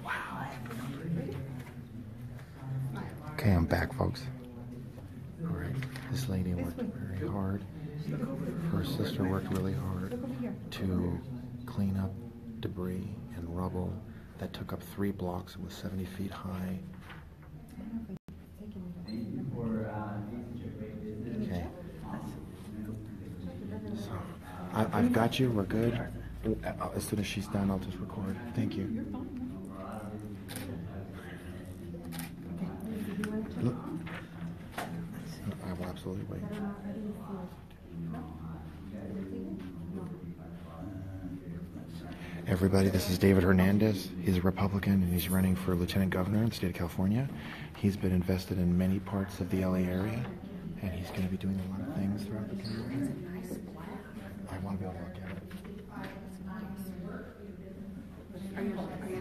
Wow. Okay, I'm back, folks. All right, this lady worked very hard. Her sister worked really hard to clean up debris and rubble that took up 3 blocks and was 70 feet high. Okay. So, I've got you. We're good. As soon as she's done, I'll just record. Thank you. Look. I will absolutely wait. Everybody, this is David Hernandez. He's a Republican and he's running for Lieutenant Governor in the state of California. He's been invested in many parts of the LA area and he's going to be doing a lot of things throughout the community. I want to be able to look at it. Are you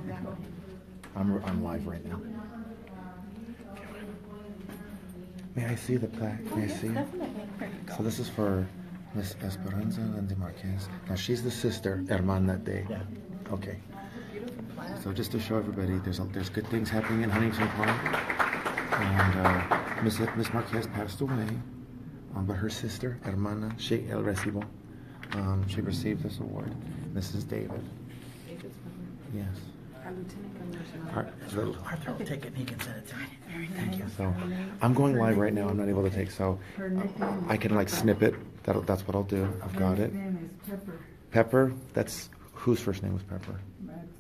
that way? I'm live right now. May I see the plaque? May I see it? So this is for Miss Esperanza Lindsay Marquez. Now she's the sister, hermana de. Yeah. Okay. So just to show everybody, there's good things happening in Huntington Park, and Miss Marquez passed away, but her sister, hermana, she received this award. This is David. Yes. Our lieutenant governor's Arthur will take it and he can send it to me. Thank you. So I'm going live right now. I'm not able to take, so I can like snip it. That's what I'll do. I've got it. Her name is Pepper. Pepper? That's whose first name was Pepper? That's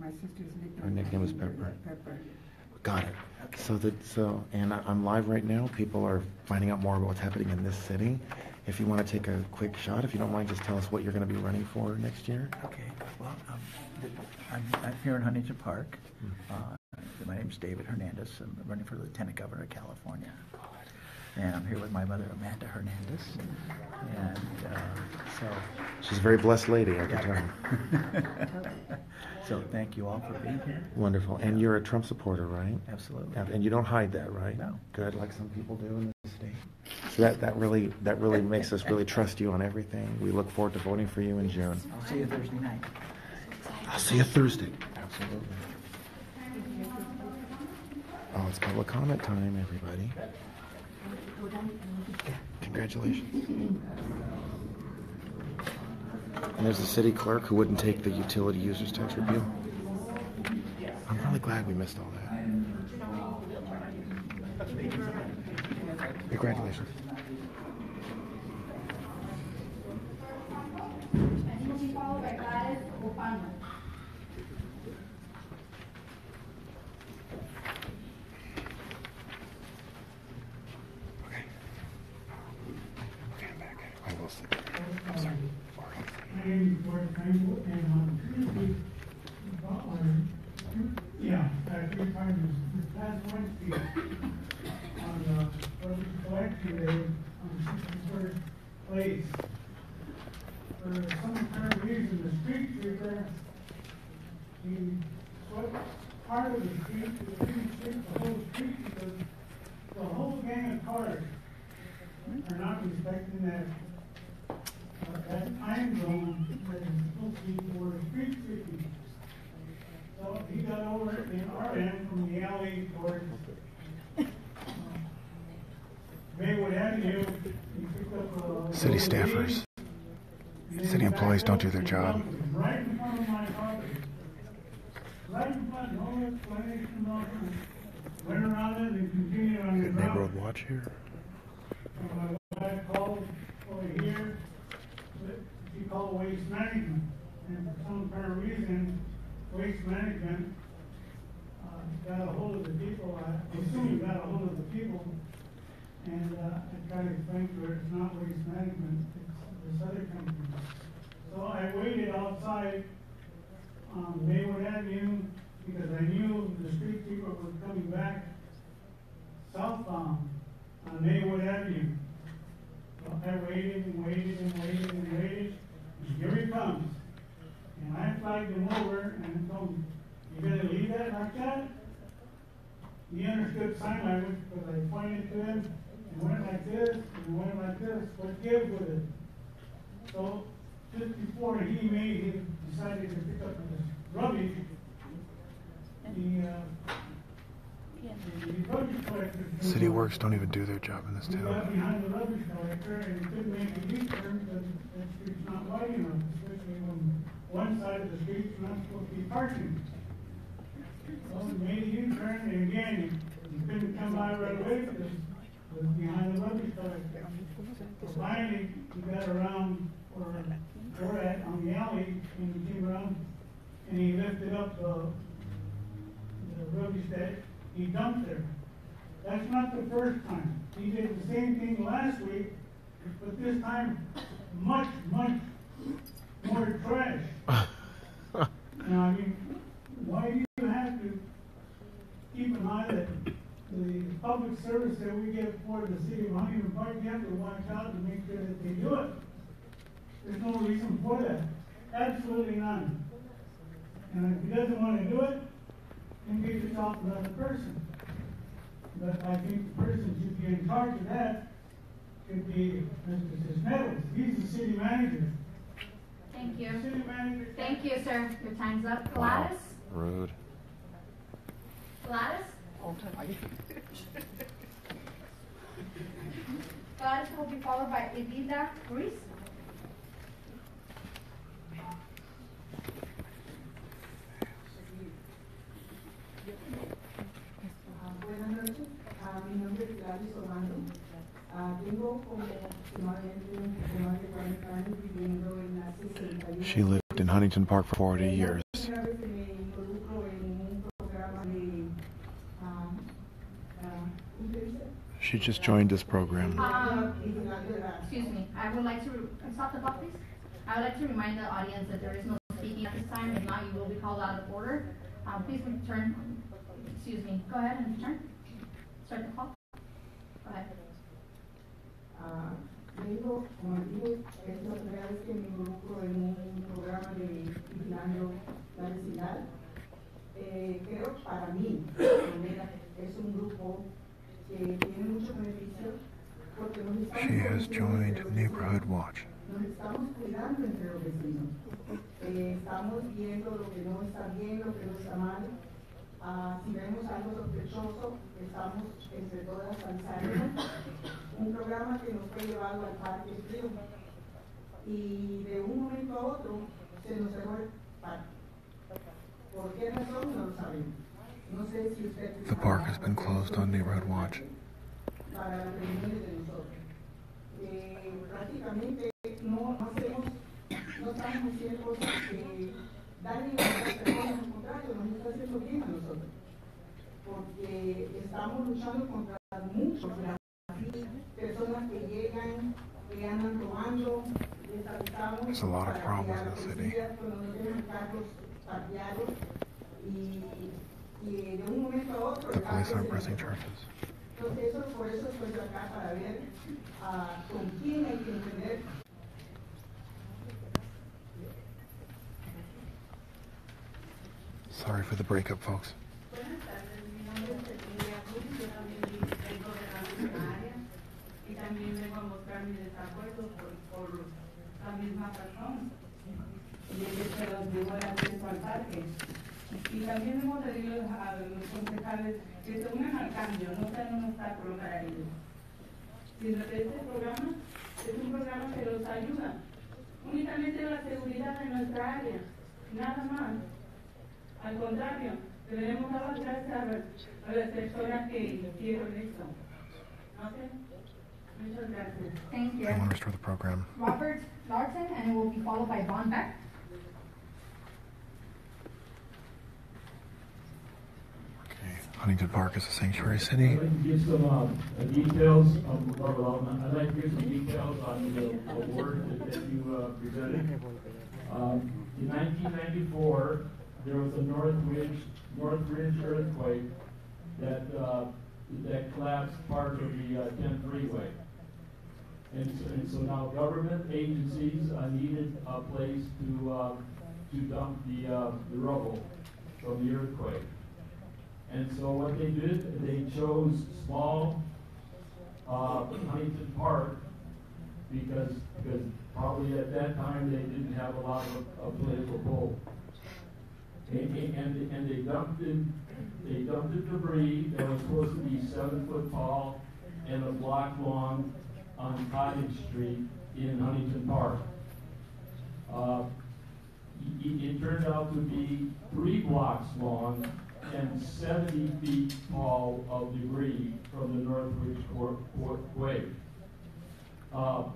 my sister's nickname. Her nickname was Pepper. Pepper. Got it. And I'm live right now. People are finding out more about what's happening in this city. If you want to take a quick shot, if you don't mind, just tell us what you're going to be running for next year. Okay. Well, I'm here in Huntington Park. My name's David Hernandez. I'm running for Lieutenant Governor of California. And I'm here with my mother, Amanda Hernandez. And so... She's a very blessed lady, I can tell. So thank you all for being here. Wonderful. And you're a Trump supporter, right? Absolutely. And you don't hide that, right? No. Good, like some people do in this state. So that really makes us really trust you on everything. We look forward to voting for you in June. I'll see you Thursday night. I'll see you Thursday. Absolutely. Oh, it's public comment time, everybody. Congratulations. And there's the city clerk who wouldn't take the utility users tax repeal. I'm really glad we missed all that. Congratulations. Yeah, actually, this past Wednesday, on collection day, on 61st place, for some kind of reason, the street sweeper, he swept part of the street, the whole street, because the whole gang of cars are not respecting that time zone that is supposed to be for street sweeping. So he got over in our end from the alley towards Maywood Avenue. He picked up City staffers, city employees don't do their job. right in front of my property. Right in front, no explanation, nothing. Went around it and continued on the ground. Neighborhood watch here. And my wife called over here. She called Waste Management. And for some apparent reason, Waste Management got a hold of the people. I assume you got a hold of the people. And I tried to explain to her it's not Waste Management, it's this other company. So I waited outside on Maywood Avenue because I knew the street sweeper was coming back southbound on Maywood Avenue. So I waited and waited and waited and waited, and here he comes. And I flagged him over and told him, "You gonna leave that like that?" He understood sign language because I pointed to him and went like this and went like this, but give with it. So just before he decided to pick up his rubbish, City works don't even do their job in this We got town. behind the rubbish collector and couldn't make a U-turn because that street's not wide enough, especially when one side of the street's not supposed to be parking. So we made a U-turn, and again, you couldn't come by right away because it was behind the rubbish collector. So finally, we got around where we're at on the alley, and we came around, and he lifted up the rubbish that he dumped there. That's not the first time. He did the same thing last week, but this time, much, much more trash. Now, I mean, why do you have to keep an eye that the public service that we get for the city of Huntington Park, you have to watch out to make sure that they do it? There's no reason for that. Absolutely none. And if he doesn't want to do it, then give it off to another person. But I think the person should be in charge of that should be Mr. Cisneros. He's the city manager. Thank you. City manager. Thank you, sir. Your time's up. Wow. Gladys? Rude. Gladys? Gladys will be followed by Evita Ruiz. Buenas noches, mi nombre es Gladys Orlando. Tengo como más de 40 años viviendo en la 61. She lived in Huntington Park for 40 years. Una vez que me involucro en un programa de ¿cómo se dice? She just joined this program. Excuse me. I would like to stop the clock, please. I would like to remind the audience that there is no speaking at this time. If not, you will be called out of order. Please return. Excuse me. Go ahead and return. Start the call. Go ahead. Digo, como digo, es la primera vez que me involucro en un programa de vigilando la vecindad. Creo para mí, es un grupo que tiene mucho beneficio porque nos estamos She has joined Neighborhood Watch. Nos estamos cuidando entre los vecinos. Estamos viendo lo que no está bien, lo que no está mal. Si vemos algo sospechoso, estamos entre todas avisando. Un programa que nos fue llevado al Parque Frío. Y de un momento a otro se nos cerró el parque. ¿Por qué razón? No lo sabemos. No sé si usted... The park has been closed on Neighborhood Watch. Para las reuniones de nosotros. Prácticamente no hacemos, no estamos haciendo cosas que dañen a las personas, al contrario, nos está haciendo bien a nosotros. Porque estamos luchando contra muchos personas que llegan, que andan tomando, There's a lot of problems in the city. The police aren't pressing charges. Por eso estoy acá para ver con quién hay que entender. Sorry for the breakup, folks. Buenas tardes, mi nombre es Cecilia Cruz, yo también vengo de la misma área y también vengo a mostrar mi desacuerdo por la misma razón. Y es que se los digo el acceso al parque. Y también hemos pedido a los concejales que se unan al cambio, no sean un obstáculo para ellos. Sino que este programa es un programa que los ayuda. Únicamente la seguridad en nuestra área, nada más. Al contrario, deberemos dar las gracias a las personas que hicieron esto. ¿No sé? Muchas gracias. Thank you. I want to restore the program. Robert Larson, and it will be followed by Von Beck. Okay. Huntington Park is a sanctuary city. I'd like to give some details of our development. I'd like to give some details on the award that you presented. In 1994, there was a North Ridge earthquake that collapsed part of the 10 freeway. And so now government agencies needed a place to dump the rubble from the earthquake. And so what they did, they chose small Huntington Park because probably at that time they didn't have a lot of political pull. And they dumped it they dumped the debris that was supposed to be 7 foot tall and a block long on Cottage Street in Huntington Park. It turned out to be 3 blocks long and 70 feet tall of debris from the Northridge Way.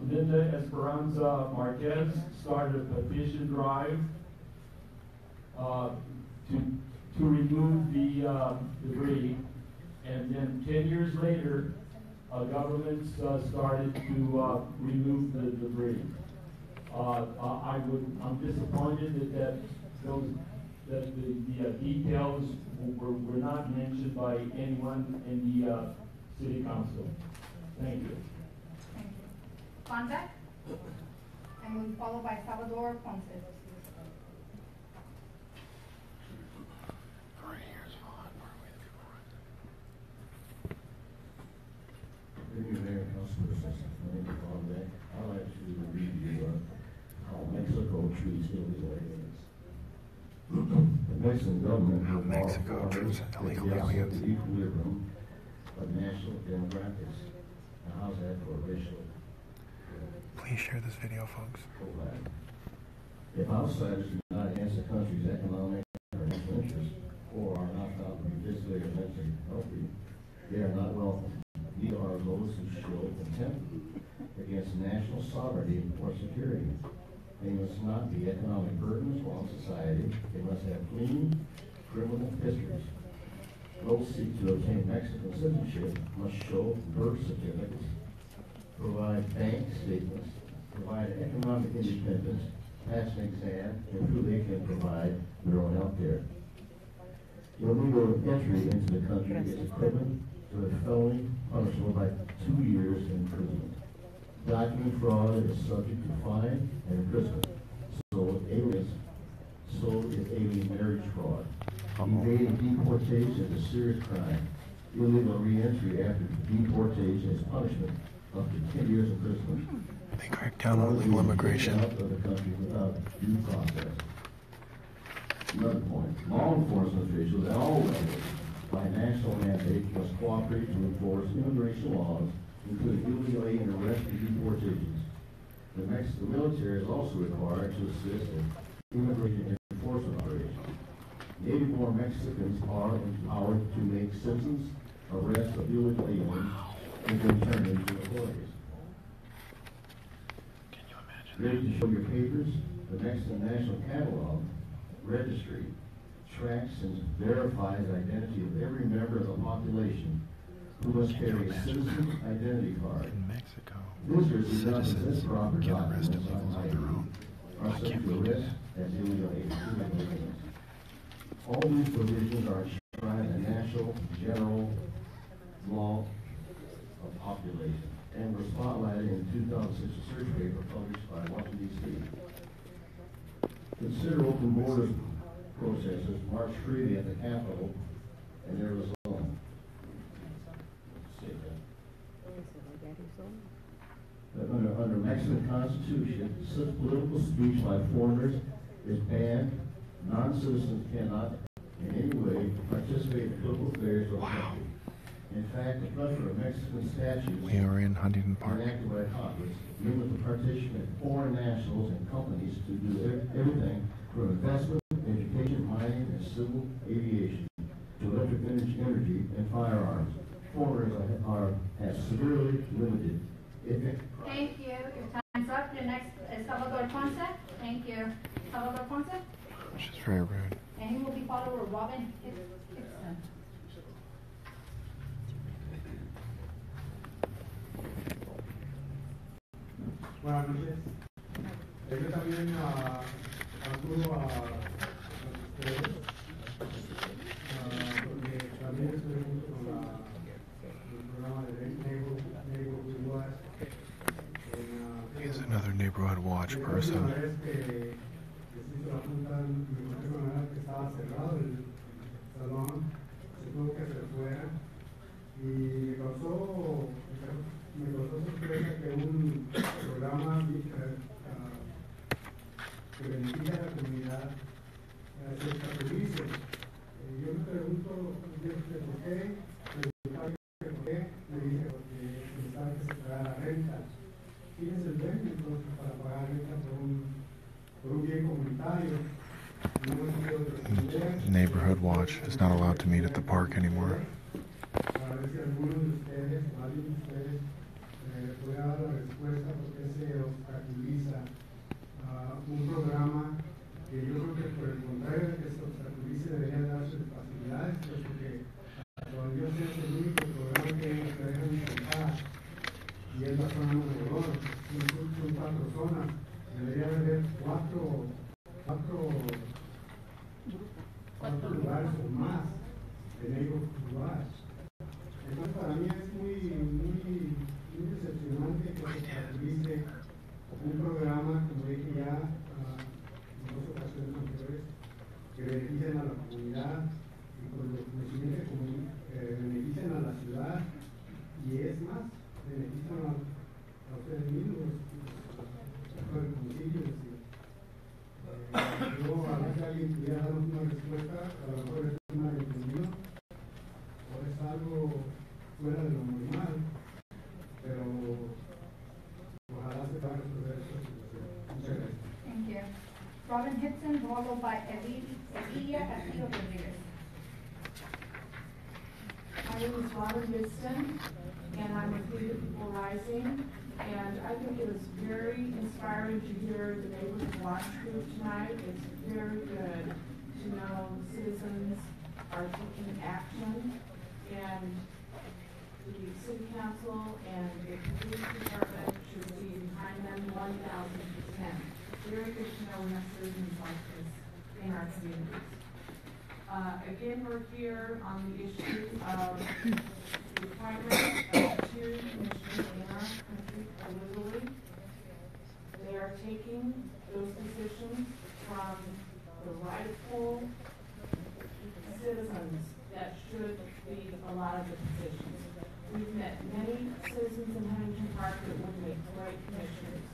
Linda Esperanza Marquez started a petition drive to remove the debris, and then 10 years later, governments started to remove the debris. I'm disappointed that the details were not mentioned by anyone in the city council. Thank you. Thank you. Ponce? And we'll follow by Salvador Ponce. Right here's fine. Where are we? Good evening, Mayor and Councilors. My name is Bob Beck. I'd like to read you how Mexico treats illegal aliens. The Mexican government How has Mexico treats illegal aliens. the equilibrium of national demographics. And how's that for racial Please share this video, folks. profiling? If outsiders do not enhance the country's economic or national interests, or are not found to be physically or mentally healthy, they are not welcome. These are those who show contempt against national sovereignty or security. They must not be economic burdens on society. They must have clean criminal histories. Those seek to obtain Mexican citizenship must show birth certificates, provide bank statements, provide economic independence, pass an exam, and prove they can provide their own health care. Illegal entry into the country is equivalent to a felony punishable by 2 years imprisonment. Document fraud is subject to fine and imprisonment. So is alien marriage fraud. Evading deportation is a serious crime. Illegal re-entry after deportation is punishment up to 10 years imprisonment. They crack down on illegal immigration. Out of the country without due process. Another point, law enforcement officials at all levels, by national mandate, must cooperate to enforce immigration laws, including illegal alien arrest and deportations. The Mexican military is also required to assist in immigration enforcement operations. Native-born Mexicans are empowered to make citizens arrest of illegal aliens and then turn them into employees. Can you imagine? Ready to show your papers? The Mexican National Catalog Registry tracks and verifies identity of every member of the population who must carry a citizen's identity card. In Mexico, Visitors who do not possess citizens proper get arrested documents on on their ID own. are I subject can't to read arrest as illegal aliens. All these provisions are enshrined in national general law of population and were spotlighted in 2006 research paper published by Washington, D.C. Consider open borders protesters march freely at the Capitol and their result. Under Mexican Constitution, such political speech by foreigners is banned. Non-citizens cannot in any way participate in political affairs of the country. In fact, the plethora of Mexican statutes we are in Huntington Park. enacted by Congress limit the participation of foreign nationals and companies to do everything from investment, education, mining, and civil aviation to electric energy and firearms. Foreigners have severely limited. Thank you. Your time's up. Your next is Salvador Ponce. Thank you. Salvador Ponce. Which is very rude. And he will be followed with Robin Hickson. Buenas noches. Yo también acudo a ustedes, porque también estoy junto con el programa de Neighborhood Watch. He's another neighborhood watch person. La última vez que se hizo la junta, me encontré con una vez que estaba cerrado el salón, se tuvo que hacer fuera y me causó sorpresa que un programa que beneficia a la comunidad se por un bien comunitario. No hemos tenido oportunidades. Neighborhood Watch is not allowed to meet at the park anymore. A ver si alguno de ustedes, alguien de ustedes, puede dar la respuesta porque se obstaculiza un programa que yo creo que por el contrario de que se obstaculice debería darse facilidades, pues porque todavía es el único programa que dejan intentar y es la zona número 2, son 4 zonas, debería haber 4 lugares o más de neighborhood watch. Entonces para mí es muy decepcionante que se obstaculice un programa, como dije ya en 2 ocasiones anteriores, que beneficien a la comunidad y con los conocimientos que benefician a la ciudad y es más, benefician a ustedes mismos, a los concilios. Yo a ver si alguien pudiera darnos una respuesta, a lo mejor es un malentendido o es algo fuera de lo normal, pero ojalá se pueda resolver esta situación. Muchas gracias. Thank you. Robin Hickson, followed by Elidia Castillo Rodriguez. My name is Robin Hickson, and I'm with League of People Rising. And I think it was very inspiring to hear the Neighborhood Watch group tonight. It's very good to know citizens are taking action, and the City Council and the Police Department should be behind them 1,000%. Very good to know we have citizens like this in our communities. Again, we're here on the issue of the appointment of 2 commissioners in our country illegally. They are taking those positions from the rightful citizens that should be allotted the positions. We've met many citizens in Huntington Park that would make great commissioners.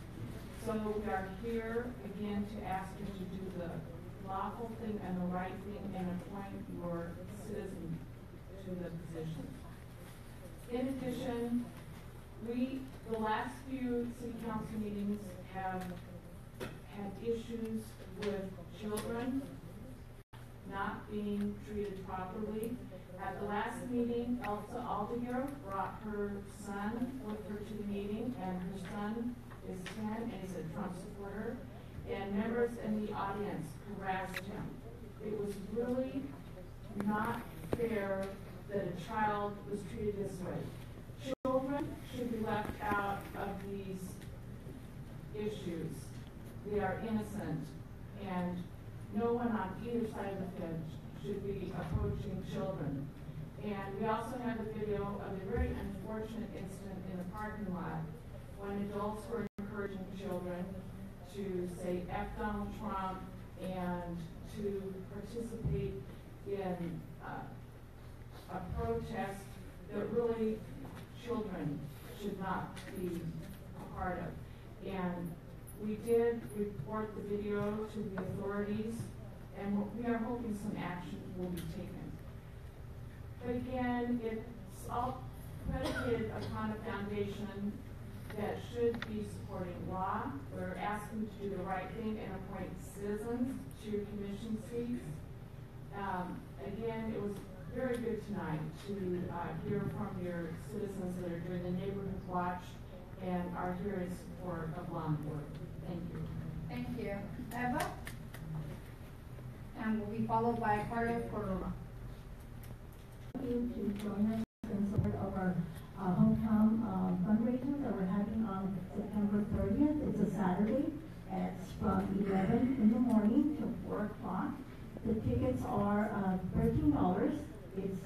So we are here again to ask you to do the lawful thing and the right thing and appoint your citizens to the positions. In addition, the last few city council meetings have had issues with children not being treated properly. At the last meeting, Elsa Aldegar brought her son with her to the meeting, and her son is 10 and he's a Trump supporter, and members in the audience harassed him. It was really not fair that a child was treated this way. Children should be left out of these issues. They are innocent, and no one on either side of the fence should be approaching children. And we also have a video of a very unfortunate incident in the parking lot when adults were encouraging children to say F Donald Trump and to participate in a protest that really children should not be a part of. And we did report the video to the authorities, and we are hoping some action will be taken. But again, it's all predicated upon a foundation that should be supporting law. We're asking to do the right thing and appoint citizens to your commission seats. Again, it was very good tonight to hear from your citizens that are doing the neighborhood watch and are here in support of law and order. Thank you. Thank you. Eva? And will be followed by Carlos Corona. Thank you to join us in support of our hometown fundraiser that we're having on September 30th. It's a Saturday. It's from 11 in the morning to 4 o'clock. The tickets are $13. It's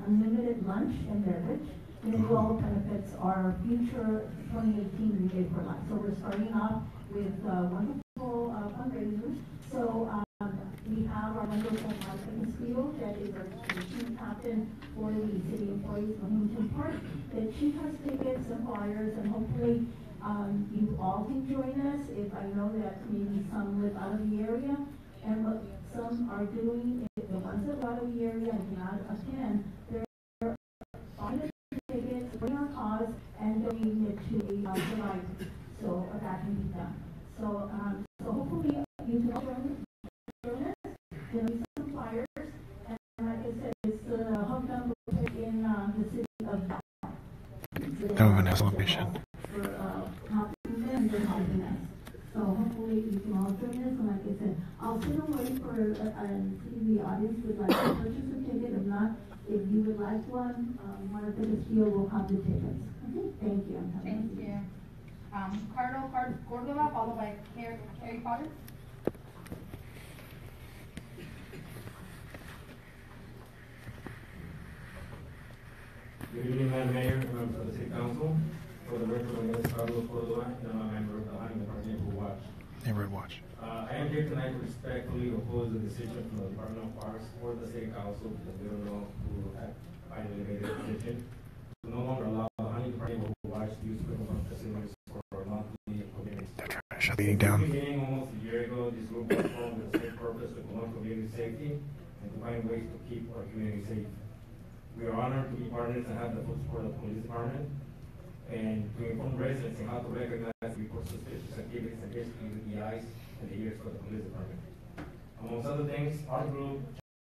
unlimited lunch and beverage. And it all benefits our future 2018 Relay for Life. So we're starting off with wonderful fundraisers. So we have our wonderful Martin Steele, that is our chief captain for the city employees of Huntington Park, that she has tickets and flyers, and hopefully you all can join us. If I know that maybe some live out of the area, and what some are doing, if the ones that live out of the area and cannot attend, they're buying the tickets, bring our cause, and donating it to the life, so that can be done. So, so hopefully you can join us. There'll be some flyers, and like I said, it's the hometown in the city of Donovan has a mission. for Huntington and helping us. So hopefully you can all join us. And like I said, I'll sit and wait for the audience would like to purchase a ticket. If not, if you would like one of the deal will have the tickets. Okay, thank you. Thank you. Carlo Cordova, followed by Carrie Potter. Good evening, Madam Mayor, members of the City Council. For the record, my name is Carlos Cordova, and I'm a member of the Huntington Park Neighborhood Watch. Neighborhood Watch. I am here tonight to respectfully oppose the decision from the Department of Parks or the City Council, because we don't know who had finally made the decision, to no longer allow the Huntington Park Neighborhood Watch to use criminal facilities for monthly community. They're trying to shut the meeting down. Beginning almost a year ago, this group was formed with the same purpose to promote community safety and to find ways to keep our community safe. We are honored to be partners and have the full support of the police department, and to inform residents on how to recognize and report suspicious activities and basically the eyes and the ears for the police department. Amongst other things, our group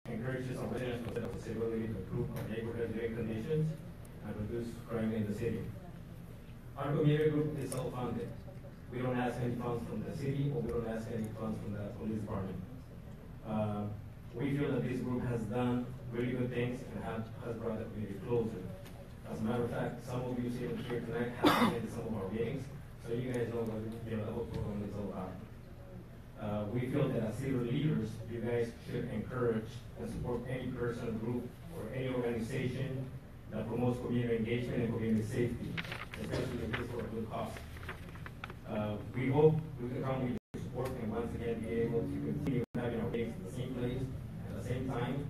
encourages our residents to set up accessibility to improve our neighborhood living conditions and reduce crime in the city. Our community group is self-funded. We don't ask any funds from the city, or we don't ask any funds from the police department. We feel that this group has done really good things and has brought the community closer. As a matter of fact, some of you sitting here tonight have been to some of our meetings, so you guys know what the whole program is all about. We feel that as city leaders, you guys should encourage and support any person, group, or any organization that promotes community engagement and community safety, especially if it's for a good cause. We hope we can come with your support and once again be able to continue having our meetings in the same place at the same time,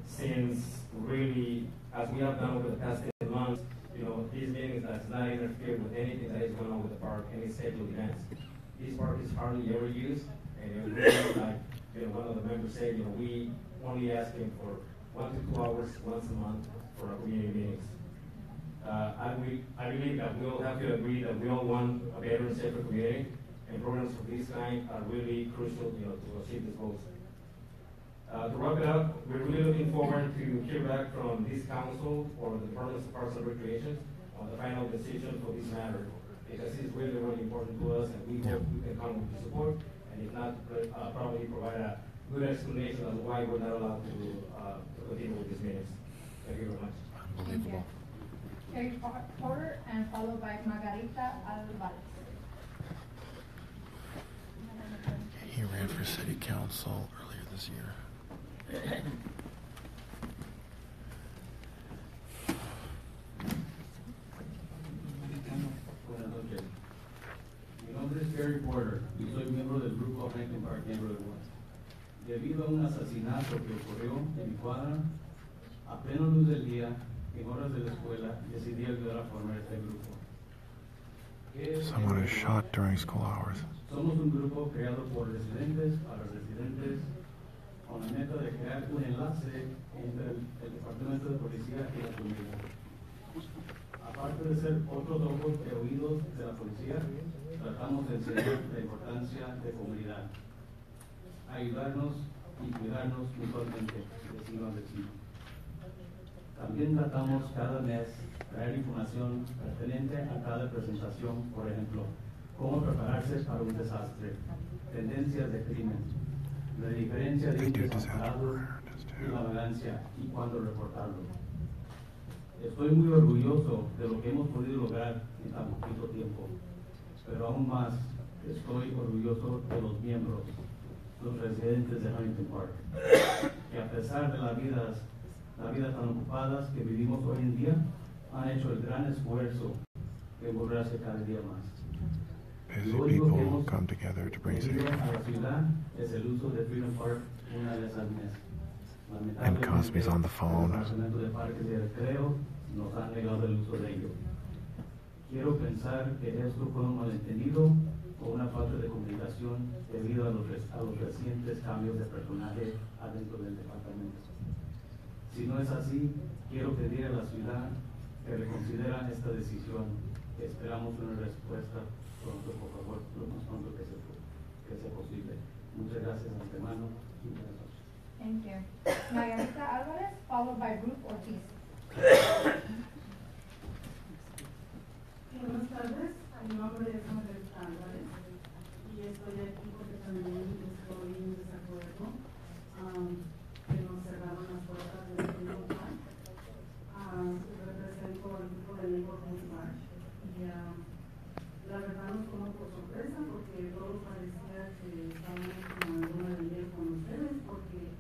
since really, as we have done over the past 10 months, these meetings does not interfere with anything that is going on with the park, any scheduled events. This park is hardly ever used, and it really, like one of the members said, we only ask him for 1 to 2 hours once a month for our community meetings. I believe that we all have to agree that we all want a better and safer community, and programs of this kind are really crucial, to achieve these goals. To wrap it up, we're really looking forward to hear back from this council or the Department of Parks and Recreation on the final decision for this matter, because it's really, really important to us, and we hope we can come with the support, and if not, probably provide a good explanation of why we're not allowed to continue with these meetings. Thank you very much. Unbelievable. Carrie Porter, and followed by Margarita Alvarez. He ran for city council earlier this year. Buenas noches. Mi nombre es Gary Porter y soy miembro del grupo Huntington Park Neighborhood Watch. Debido a un asesinato que ocurrió en mi cuadra, a plena luz del día, en horas de la escuela, decidí ayudar a formar este grupo. Someone is shot during school hours. Somos un grupo creado por residentes para residentes con la meta de crear un enlace entre el Departamento de Policía y la comunidad. Aparte de ser otros ojos y oídos de la policía, tratamos de enseñar la importancia de comunidad, ayudarnos y cuidarnos mutuamente, vecino a vecino. También tratamos cada mes traer información pertinente a cada presentación, por ejemplo, cómo prepararse para un desastre, tendencias de crimen, la diferencia de desamparados y la vagancia y cuándo reportarlo. Estoy muy orgulloso de lo que hemos podido lograr en tan poquito tiempo, pero aún más estoy orgulloso de los miembros, los residentes de Huntington Park, que a pesar de la vida tan ocupadas que vivimos hoy en día, han hecho el gran esfuerzo de involucrarse cada día más. Busy people come together to bring safety. And Cosby's on the phone. Quiero pensar que esto fue un malentendido o una falta de comunicación debido a los recientes cambios de personaje adentro del departamento. Si no es así, quiero pedir a la ciudad que reconsidere esta decisión esperamos una respuesta pronto, por favor, lo más pronto que sea posible. Muchas gracias de antemano y buenas noches. Thank you. Margarita Álvarez, followed by Ruth Ortiz. Buenas tardes, mi nombre es Margarita Álvarez y estoy aquí porque también estoy en desacuerdo que nos cerraron las puertas del Huntington Park. Represento al grupo de Neighborhood March y la verdad nos tomó por sorpresa porque todo parecía que estábamos como en una línea con ustedes, porque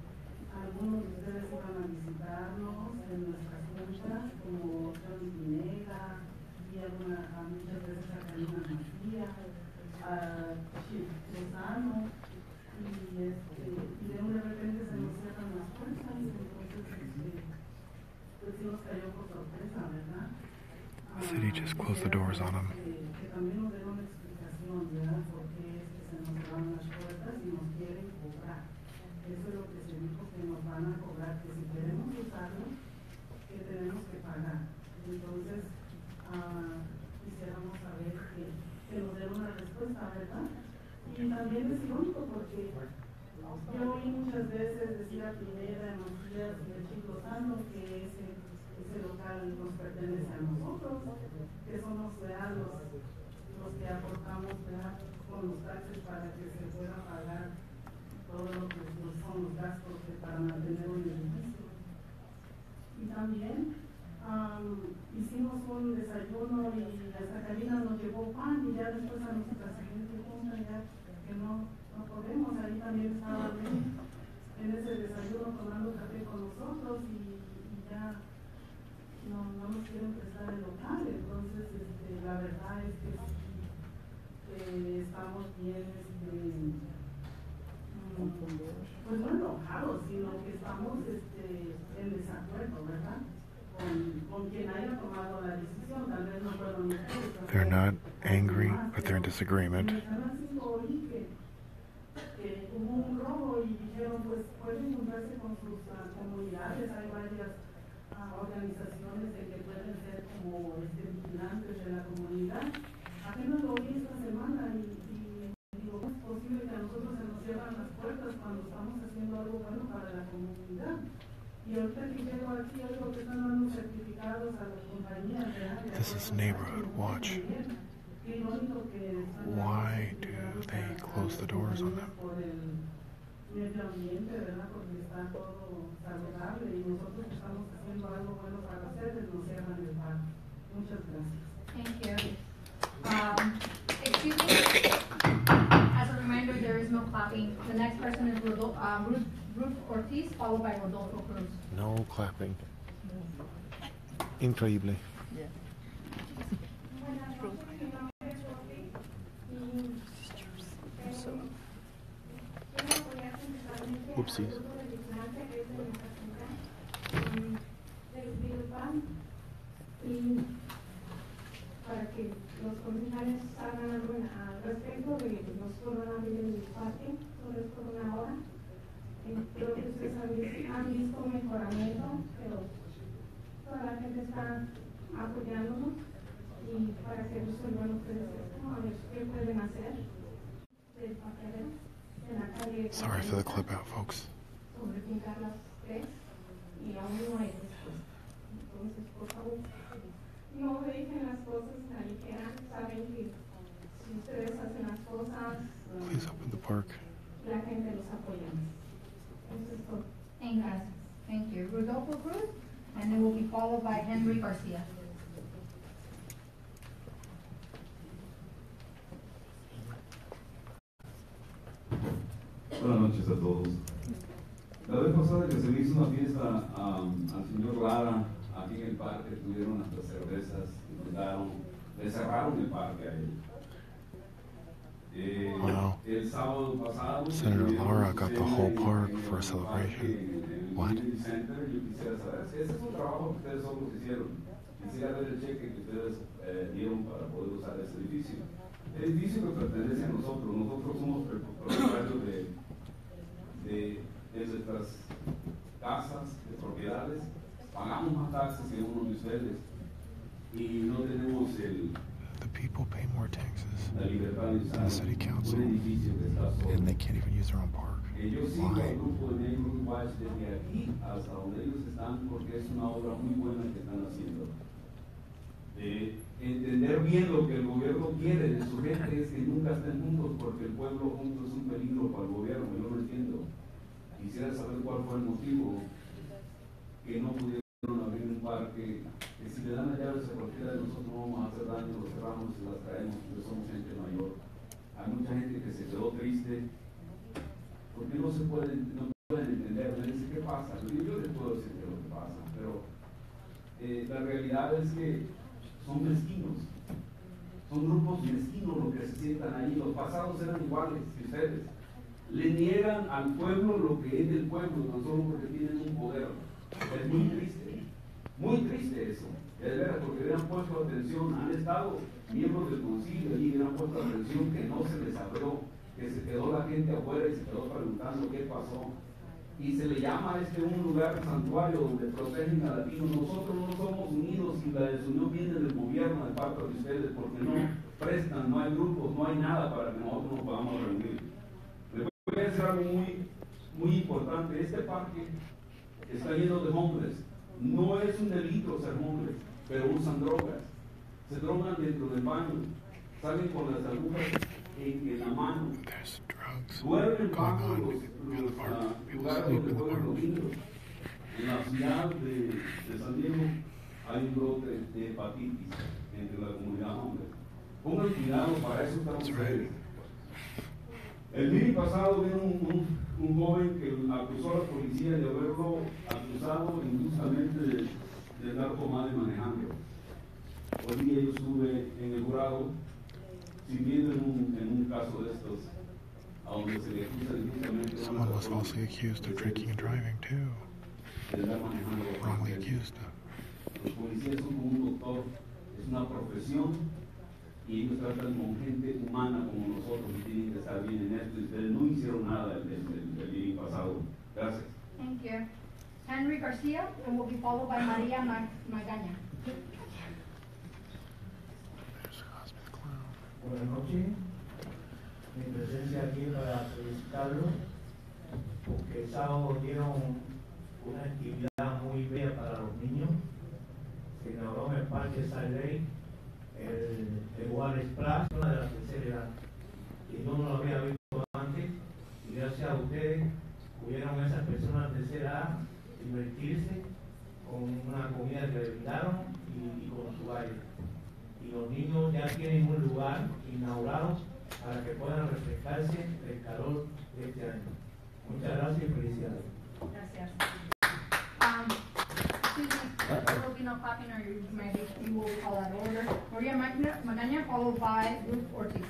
algunos de ustedes iban a visitarnos en nuestras cuentas, como Tony Pineda, y muchas veces a Karina Macía, a Lozano, y de repente se nos cierran las puertas, entonces pues sí nos cayó por sorpresa, ¿verdad? The city just closed the doors on them. Que también nos den una explicación, ¿verdad? Por qué es que se nos cerraron las puertas y nos quieren cobrar. Eso es lo que se dijo, que nos van a cobrar, que si queremos usarlo, que tenemos que pagar. Entonces, quisiéramos saber que nos den una respuesta, ¿verdad? Y también es irónico porque yo oí muchas veces decir a Pineda, a Macías y a Chico Lozano que ese local nos pertenece a nosotros, que somos los que aportamos con los taxes para que se pueda pagar todo lo que son los gastos para mantener un edificio. Y también hicimos un desayuno y hasta Karina nos llevó pan y ya después a nuestra siguiente junta ya que no podemos, ahí también estaba en ese desayuno tomando café con nosotros y ya no nos quieren prestar el local. Entonces la verdad es que sí, estamos bien pues no enojados, sino que estamos en desacuerdo, ¿verdad? Con quien haya tomado la decisión. Tal vez no fueron ustedes. They're not angry, but they're in disagreement. Que hubo un robo y dijeron, pues pueden juntarse con sus comunidades. Hay varias organizaciones que pueden ser como vigilantes de la comunidad. Apenas lo vi esta semana y digo, ¿cómo es posible que a nosotros se nos cierran las puertas cuando estamos haciendo algo bueno para la comunidad? Y ahorita que llego aquí, algo que están dando certificados a las compañías. This is Neighborhood Watch. Why do they close the doors on them? Por el medio ambiente, ¿verdad? Porque está todo saludable y nosotros estamos haciendo algo bueno para ustedes, nos cierran el bar. Muchas gracias. Thank you. Excuse me. As a reminder, there is no clapping. The next person is Ruth Ortiz, followed by Rodolfo Cruz. No clapping. Increíble. Oopsies. Para que los concejales hagan algo al respecto de que nosotros van a abrir el parque solo es por una hora. Creo que ustedes han visto un mejoramiento, pero toda la gente está apoyándonos y para que resuelvan ustedes esto, a ver qué pueden hacer del parqueadero en la calle. Sorry for the clip out, folks. Sobre pintar las tres y aún no hay respuesta. Entonces, por favor, no dejen las cosas ahí que saben que si ustedes hacen las cosas, Please open the park. la gente los apoya. Eso es todo. Thank you. Rodolfo Cruz, and then will be followed by Henry Garcia. Buenas noches a todos. La vez pasada que se le hizo una fiesta al señor Lara aquí en el parque, tuvieron hasta cervezas, le cerraron el parque a él. Wow. El sábado pasado, Senator Lara got the whole park for a celebration. What? Yo quisiera saber si ese es un trabajo que ustedes solos hicieron. Quisiera ver el cheque que ustedes dieron para poder usar ese edificio. El edificio que pertenece a nosotros. Nosotros somos propietarios de nuestras casas, de propiedades. Pagamos más taxas que uno de ustedes y no tenemos people pay more taxes la libertad de than usar the city council, un edificio que está solo. and they can't even use their own park. Yo sigo Why? al grupo de Neighborhood Watch desde aquí hasta donde ellos están porque es una obra muy buena que están haciendo. De entender bien lo que el gobierno quiere de su gente es que nunca estén juntos porque el pueblo junto es un peligro para el gobierno, yo lo entiendo. Quisiera saber cuál fue el motivo que no pudieron abrir un parque, que si le dan las llaves a cualquiera de nosotros no vamos a hacer daño, los cerramos y las traemos porque somos gente mayor. Hay mucha gente que se quedó triste porque no pueden entender, me dicen ¿qué pasa? Yo les puedo decir qué es lo que pasa, pero la realidad es que son mezquinos, son grupos mezquinos los que se sientan ahí, los pasados eran iguales que ustedes, le niegan al pueblo lo que es del pueblo, no solo porque tienen un poder, es muy triste eso, es verdad, porque le han puesto atención, han estado miembros del concilio allí, le han puesto atención que no se les abrió, que se quedó la gente afuera y se quedó preguntando qué pasó. Y se le llama a un lugar santuario donde protegen a latinos. Nosotros no somos unidos y la desunión viene del gobierno de parte de ustedes porque no prestan, no hay grupos, no hay nada para que nosotros nos podamos reunir. Les voy a decir algo muy importante. Este parque está lleno de hombres. No es un delito ser hombres, pero usan drogas. Se drogan dentro del baño, salen con las agujas en la mano. Duermen bajo los lugares donde juegan los niños. En la ciudad de San Diego hay un brote de hepatitis entre la comunidad hombre. Pongan cuidado, para eso están ustedes. El día pasado vino un joven que acusó a la policía de haberlo acusado injustamente de andar tomado y manejando. Hoy día yo estuve en el jurado sirviendo en un caso de estos, a donde se le acusa injustamente. Someone was falsely accused of drinking and driving too. Wrongly accused of. Los policías son como un doctor, es una profesión y ellos tratan con gente humana como nosotros y tienen que estar bien en esto. Y ustedes no hicieron nada el día pasado. Gracias. Thank you. Henry Garcia, and will be followed by Maria Magaña. Buenas noches. Mi presencia aquí para felicitarlos porque el sábado dieron una actividad muy bella para los niños. Se inauguró en el Parque Saley el Water Splash, una de la tercera edad. Y yo no lo había visto antes y gracias a ustedes pudieron esas personas de tercera edad divertirse con una comida que le brindaron y con su baile. Y los niños ya tienen un lugar inaugurado para que puedan refrescarse del calor de este año. Muchas gracias y felicidades. Gracias. Excuse me, there will be no clapping or you will call that order. Maria Magaña, followed by Ruth Ortiz.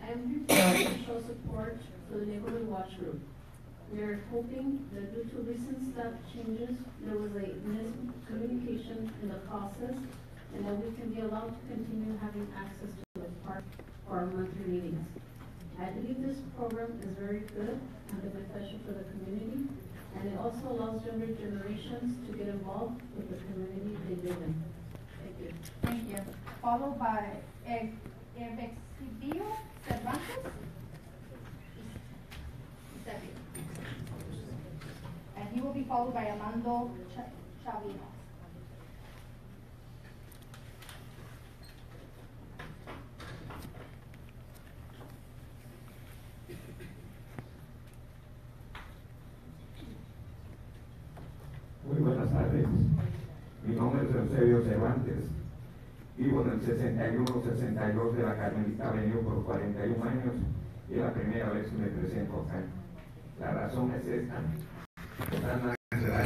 I'm here to show support for the Neighborhood Watch Group. We are hoping that due to recent staff changes, there was a miscommunication in the process, and that we can be allowed to continue having access to the park for our monthly meetings. I believe this program is very good and beneficial for the community, and it also allows younger generations to get involved with the community they live in. Thank you. Thank you. Followed by Evexibio Cervantes. And he will be followed by Armando Chavino. Muy buenas tardes. Mi nombre es Eusebio Cervantes. Vivo en el 6162 de la Carmelita Avenue por 41 años y es la primera vez que me presento acá. La razón es esta.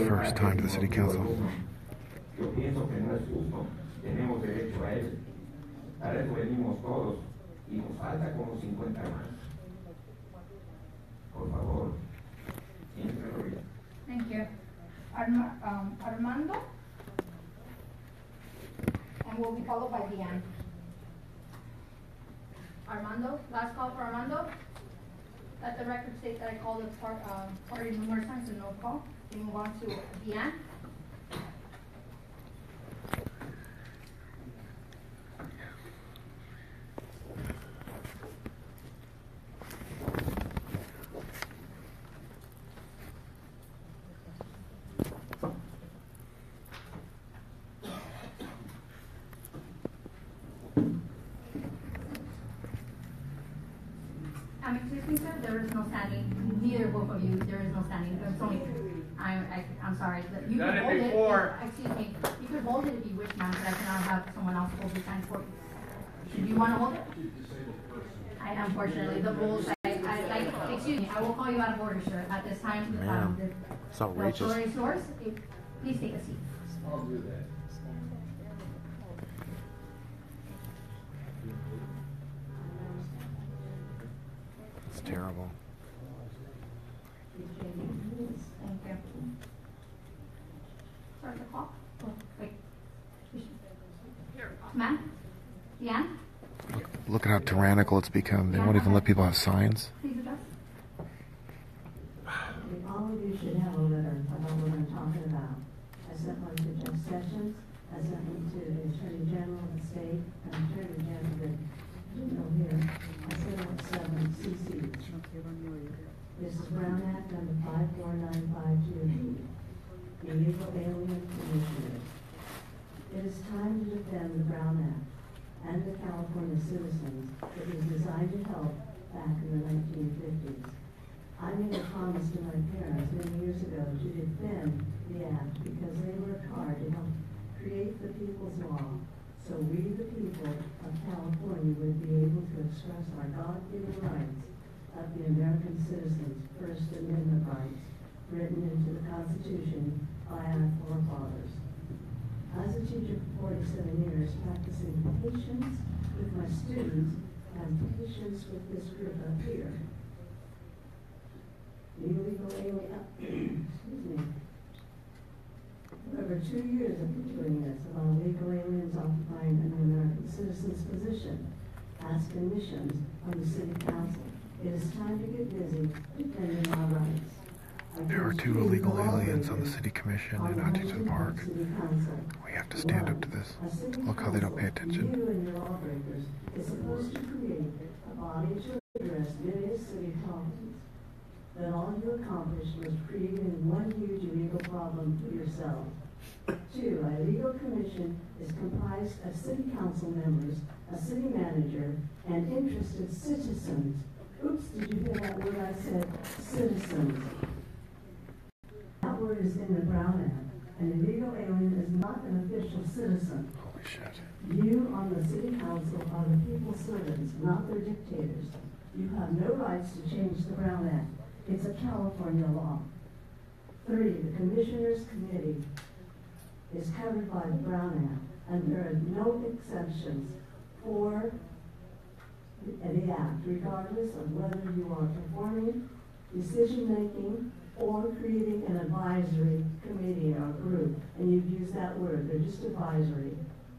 First time to the city council. Yo pienso que no es justo. Tenemos derecho a él. Para eso venimos todos y nos falta como 50 más. Por favor, inténtelo bien. Thank you. Armando, and we'll be followed by Deanne. Armando, last call for Armando. Let the record state that I called the party numerous times and no call. We move on to Deanne. Excuse me, sir, there is no standing. Neither both of you, there is no standing. It's only, I'm sorry. You Done could it hold before. Excuse me. You could hold it if you wish, ma'am, but I cannot have someone else hold the sign for you. Do you want to hold it? Unfortunately, the rules, excuse me, I will call you out of order, sir. At this time, It's outrageous. the floor is yours. Please take a seat. I'll do that. It's terrible. Thank you. Start the clock. Oh, wait. Ma'am? Deanne? Look at how tyrannical it's become. They won't even let people have signs. Please address. All of you should have a letter about what I'm talking about. I sent one to Judge Sessions, I sent one to the Attorney General of the state, and Attorney General that didn't know here. I sent out 7 CCs. This is Brown Act number 54952, the Illegal Alien Commissioners. It is time to defend the Brown Act and the California citizens that was designed to help back in the 1950s. I made a promise to my parents many years ago to defend the act because they worked hard to help create the people's law so we, the people of California, would be able to express our God-given rights of the American citizens' First Amendment rights written into the Constitution by our forefathers. As a teacher for 47 years, practicing patience with my students and patience with this group up here, illegal alien, excuse me. Over 2 years of doing this, about illegal aliens occupying an American citizen's position, asking missions on the city council. It is time to get busy defending our rights. There are 2 illegal aliens on the city commission in Huntington Park. We have to stand up to this. Look how they don't pay attention. You and your lawbreakers is supposed to create a body to address various city problems. Then all you accomplished was creating one huge illegal problem for yourself. 2, a legal commission is comprised of city council members, a city manager, and interested citizens. Oops, did you hear that word I said? Citizens. That word is in the Brown Act. An illegal alien is not an official citizen. Holy shit. You on the city council are the people's servants, not their dictators. You have no rights to change the Brown Act. It's a California law. 3, the Commissioners Committee is covered by the Brown Act, and there are no exceptions for the Act, regardless of whether you are performing decision-making or creating an advisory committee or group. And you've used that word, they're just advisory.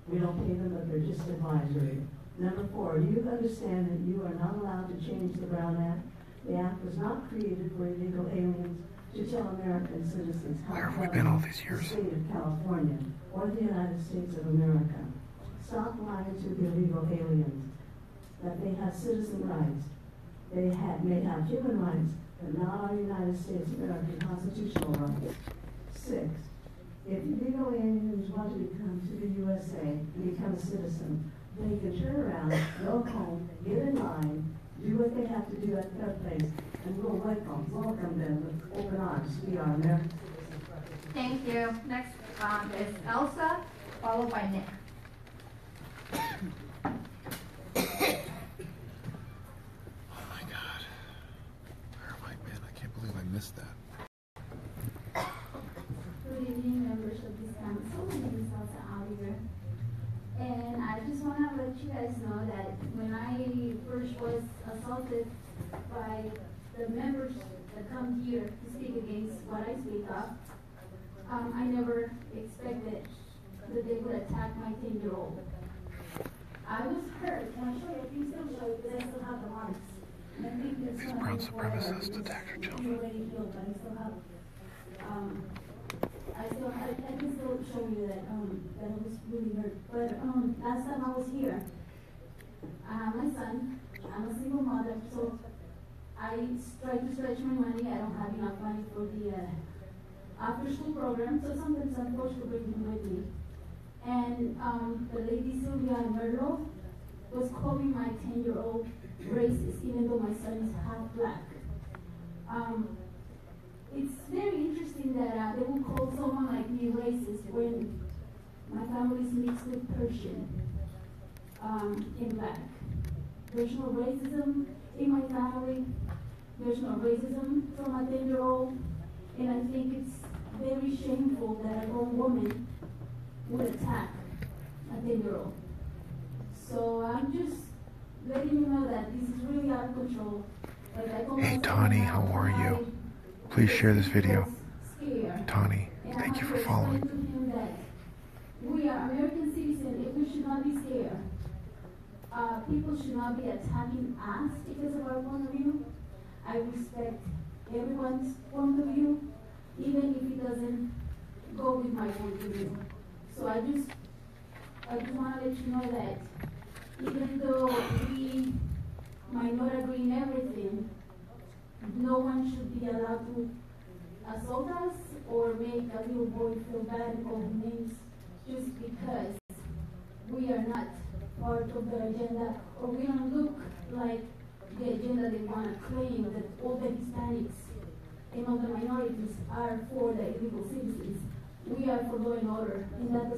We don't pay them, but they're just advisory. Number 4, you understand that you are not allowed to change the Brown Act. The act was not created for illegal aliens to tell American citizens how Where have we to been all govern these years? the state of California or the United States of America. Stop lying to the illegal aliens that they have citizen rights. They may have human rights, but not our United States of American constitutional rights. 6, if illegal aliens want to come to the USA and become a citizen, they can turn around, go home, get in line, do what they have to do at their place, and we'll welcome them with open arms. We are American citizens. Thank you. Next is Elsa, followed by Nick. Oh my God. Where have I been? I can't believe I missed that. Good evening, members of this council. My name is Elsa Oliver. And I just want to let you guys know that when I first was assaulted by the members that come here to speak against what I speak of, I never expected that they would attack my 10-year-old. I was hurt. Can I show you a piece of show you because I still have the marks. And I think that's These brown supremacists attacked her children. already healed, but I still have I can still show you that that I was really hurt. But last time I was here, I have my son. I'm a single mother, so I try to stretch my money. I don't have enough money for the after-school program, so sometimes I'm forced to bring him with me. And the lady Sylvia Merlo was calling my 10-year-old racist, even though my son is half black. It's very interesting that they will call someone like me racist when my family is mixed with Persian and black. There's no racism in my family. There's no racism from a 10-year-old. And I think it's very shameful that a grown woman would attack a 10-year-old. So I'm just letting you know that this is really out of control. Hey Tawny, how are you? Please share this video. Tawny, thank you for following. We are American citizens and we should not be scared. People should not be attacking us because of our point of view. I respect everyone's point of view, even if it doesn't go with my point of view. So I just want to let you know that even though we might not agree in everything, no one should be allowed to assault us or make a little boy feel bad and call him names just because we are not part of the agenda or we don't look like the agenda they want to claim that all the Hispanics and all the minorities are for the illegal citizens. We are for law and order, and that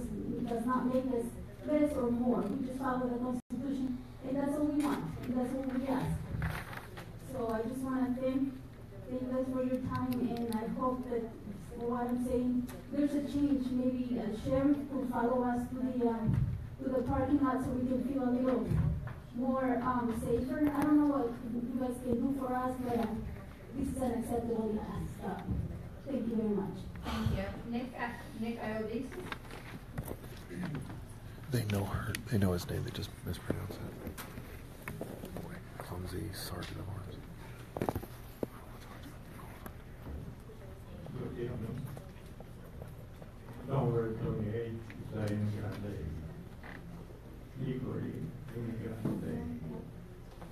does not make us less or more. We just follow the Constitution, and that's all we want, and that's all we ask. So I just want to thank you guys for your time, and I hope that what I'm saying, there's a change. Maybe a sheriff could follow us to the parking lot so we can feel a little more safer. I don't know what you guys can do for us, but this is unacceptable. Thank you very much. Thank you. Nick Iodis. They know her. They know his name. They just mispronounce it. Boy, clumsy sergeant of arms. Number 28, la inmigrante, legally immigrante,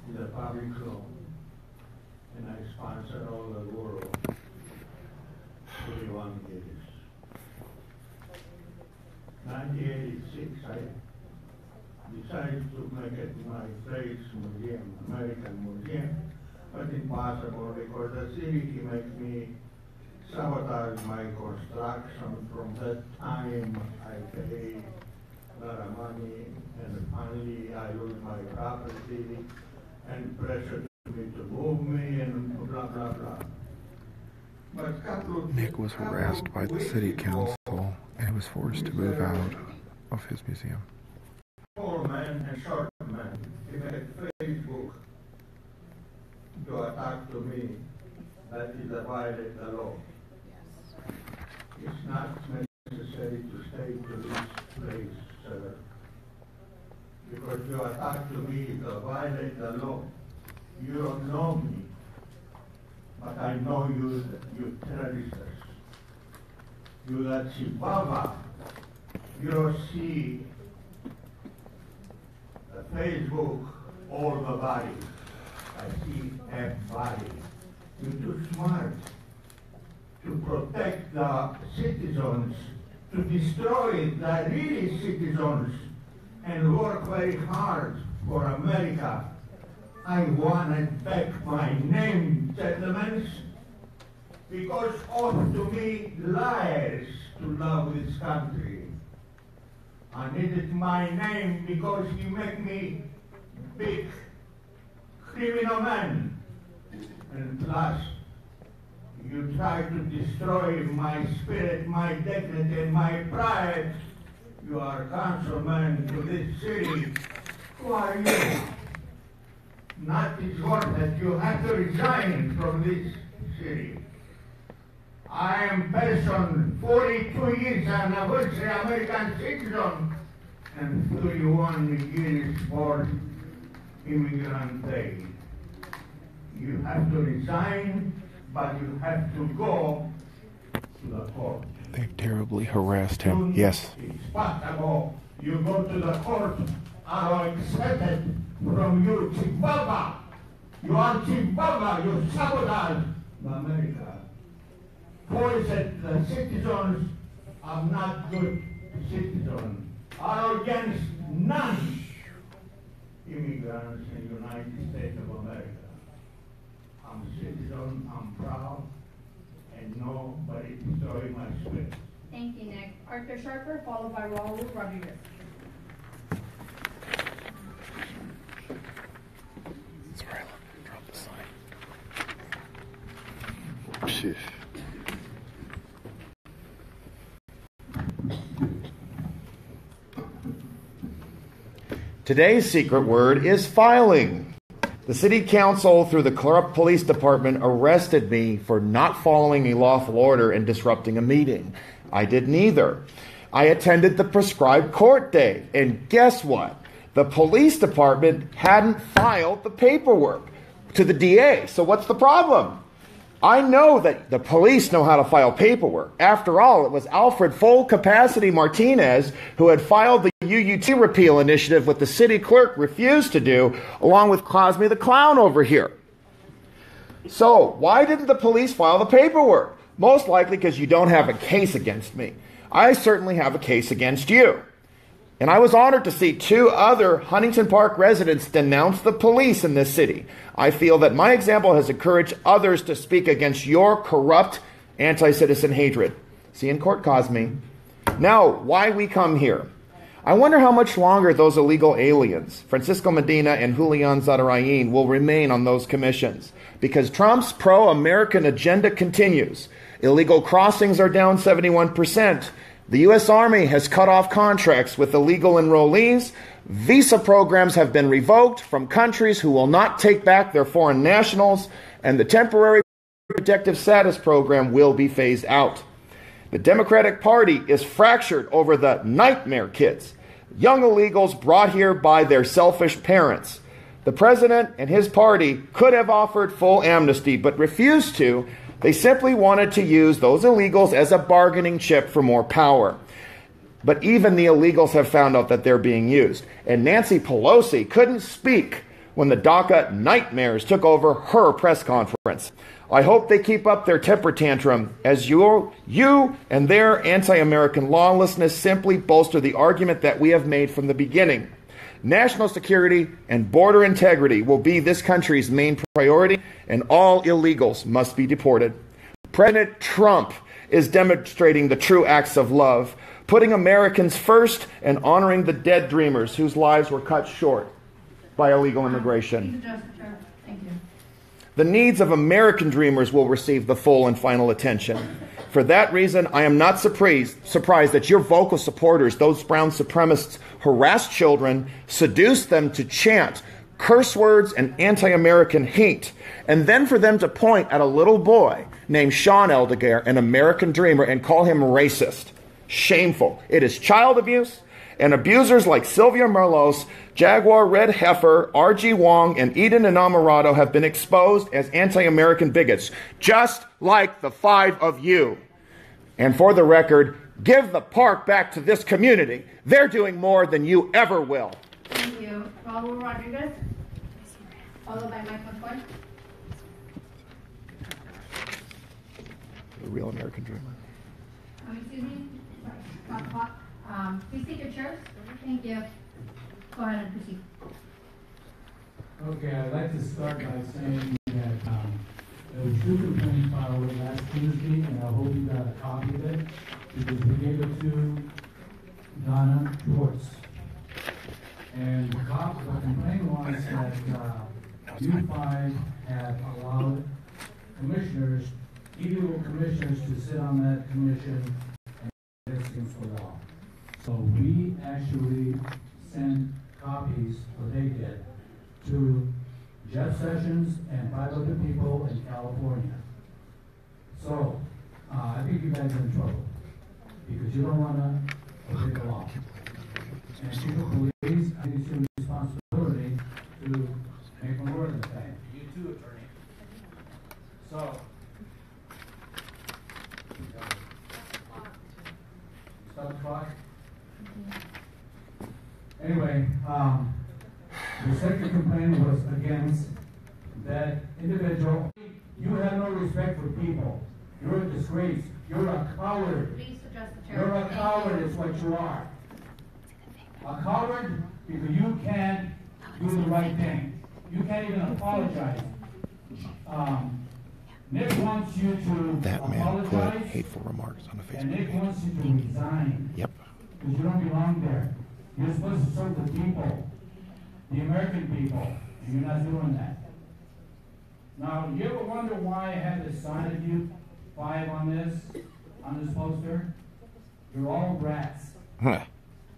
in the public club, and I sponsor all the world, 31 years. 1986, I decided to make it my place museum, American museum, but impossible because the city makes me sabotage my construction. From that time, I pay a lot of money, and finally I lose my property, and pressure me to move me, and blah, blah, blah. But Nick was harassed by the city council and was forced to move out of his museum. Tall man and short man, he made Facebook to attack to me. That is a violate the law. It's not necessary to stay to this place, sir. Because you attack to me to violate the law. You don't know me, but I know you terrorists. You that Chibaba, you don't see the Facebook, all the body. I see everybody. You're too smart to protect the citizens, to destroy the really citizens, and work very hard for America. I want to back my name, gentlemen, because oath to me liars to love this country. I needed my name because you make me big criminal man. And plus, you try to destroy my spirit, my dignity, and my pride. You are councilman to this city. Who are you? Not this one that you have to resign from this city. I am person 42 years and I will say American citizen and 31 years for immigrant day. You have to resign, but you have to go to the court. They've terribly harassed him. Yes. Ago, you go to the court, I expected from you, Chihuahua. You are Chihuahua, you sabotage America. Poison the citizens are not good citizens. Are against non-immigrants in the United States of America. I'm a citizen, I'm proud, and nobody destroy my spirit. Thank you, Nick. Arthur Schaper, followed by Raul Rodriguez. Sorry, I dropped the sign. Shit. Today's secret word is filing. The city council, through the corrupt police department, arrested me for not following a lawful order and disrupting a meeting. I did neither. I attended the prescribed court date, and guess what? The police department hadn't filed the paperwork to the DA. So what's the problem? I know that the police know how to file paperwork. After all, it was Alfred Full Capacity Martinez who had filed the UUT repeal initiative, what the city clerk refused to do, along with Cosme the Clown over here. So why didn't the police file the paperwork? Most likely because you don't have a case against me. I certainly have a case against you. And I was honored to see 2 other Huntington Park residents denounce the police in this city. I feel that my example has encouraged others to speak against your corrupt anti-citizen hatred. See you in court, Cosme. Now, why we come here? I wonder how much longer those illegal aliens, Francisco Medina and Julian Zadarain, will remain on those commissions. Because Trump's pro-American agenda continues. Illegal crossings are down 71%. The U.S. Army has cut off contracts with illegal enrollees. Visa programs have been revoked from countries who will not take back their foreign nationals, and the temporary protective status program will be phased out. The Democratic Party is fractured over the nightmare kids, young illegals brought here by their selfish parents. The president and his party could have offered full amnesty, but refused to. They simply wanted to use those illegals as a bargaining chip for more power. But even the illegals have found out that they're being used. And Nancy Pelosi couldn't speak when the DACA nightmares took over her press conference. I hope they keep up their temper tantrum as you and their anti-American lawlessness simply bolster the argument that we have made from the beginning. National security and border integrity will be this country's main priority, and all illegals must be deported. President Trump is demonstrating the true acts of love, putting Americans first and honoring the dead dreamers whose lives were cut short by illegal immigration. Thank you. The needs of American dreamers will receive the full and final attention. For that reason, I am not surprised that your vocal supporters, those brown supremacists, harass children, seduce them to chant curse words and anti-American hate, and then for them to point at a little boy named Sean Eldegar, an American dreamer, and call him racist. Shameful. It is child abuse, and abusers like Sylvia Merlos, Jaguar Red Heifer, R.G. Wong, and Eden Enamorado have been exposed as anti-American bigots, just like the 5 of you. And for the record, give the park back to this community. They're doing more than you ever will. Thank you. Raul Rodriguez, followed by Mike McCoy. The real American dreamer. Excuse me. Sorry. Please take your chairs. Thank you. Go ahead and proceed. Okay, I'd like to start by saying that there was 2 complaints filed last Tuesday, and I hope you got a copy of it, because we gave it to Donna Schwartz. And the complaint was that you 5 have allowed commissioners, illegal commissioners, to sit on that commission and it's against the law. So we actually sent copies, or they did, to Jeff Sessions and 5 other people in California. So I think you guys are in trouble because you don't want to obey the law. And chief of police, I think it's your responsibility to make them aware of the thing. You too, attorney. So, statement was against that individual. You have no respect for people. You're a disgrace. You're a coward. Please address the chair. You're a coward is what you are. A coward because you can't do the right thing. You can't even apologize. Nick wants you to That man apologize, put hateful remarks on a Facebook and Nick page. wants you to resign. Yep. Because you don't belong there. You're supposed to serve the people, the American people, and you're not doing that. Now, you ever wonder why I have this sign of you 5 on this poster? You're all rats.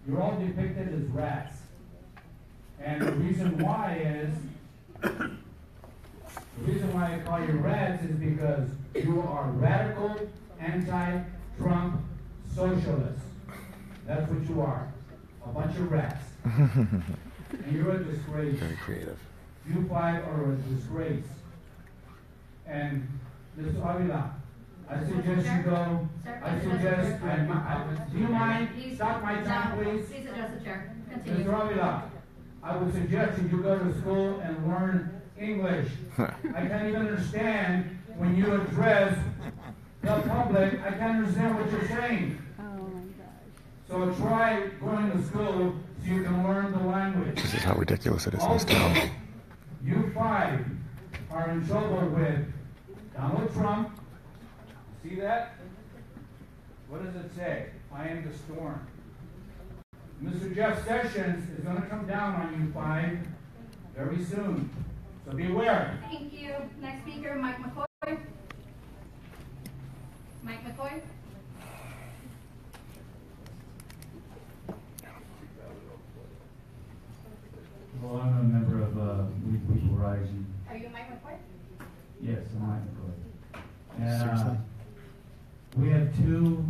You're all depicted as rats. And the reason why I call you rats is because you are radical, anti-Trump socialists. That's what you are. A bunch of rats. And you're a disgrace. Very creative. You 5 are a disgrace. And Ms. Avila, I suggest you go. I suggest, do you mind? Stop my time, please. Please address the chair. Continue. Mr. Avila, I would suggest that you go to school and learn English. I can't even understand when you address the public. I can't understand what you're saying. So try going to school so you can learn the language. This is how ridiculous it is in this Also, town. you 5 are in trouble with Donald Trump. See that? What does it say? I am the storm. Mr. Jeff Sessions is going to come down on you 5 very soon. So beware. Thank you. Next speaker, Mike McCoy. Mike McCoy. Well, I'm a member of We People Rising. Are you Mike McCoy? Yes, I'm Mike McCoy. And Seriously? we have 2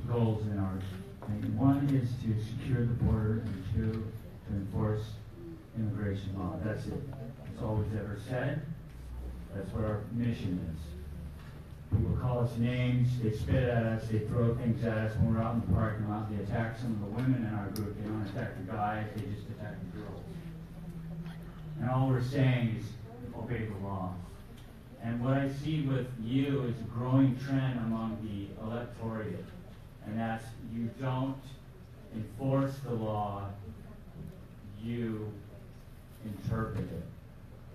goals in ours. And one is to secure the border, and 2, to enforce immigration law. That's it. That's all we've ever said. That's what our mission is. People call us names, they spit at us, they throw things at us when we're out in the parking lot. They attack some of the women in our group. They don't attack the guys, they just attack the girls. And all we're saying is obey the law. And what I see with you is a growing trend among the electorate, and that's you don't enforce the law, you interpret it.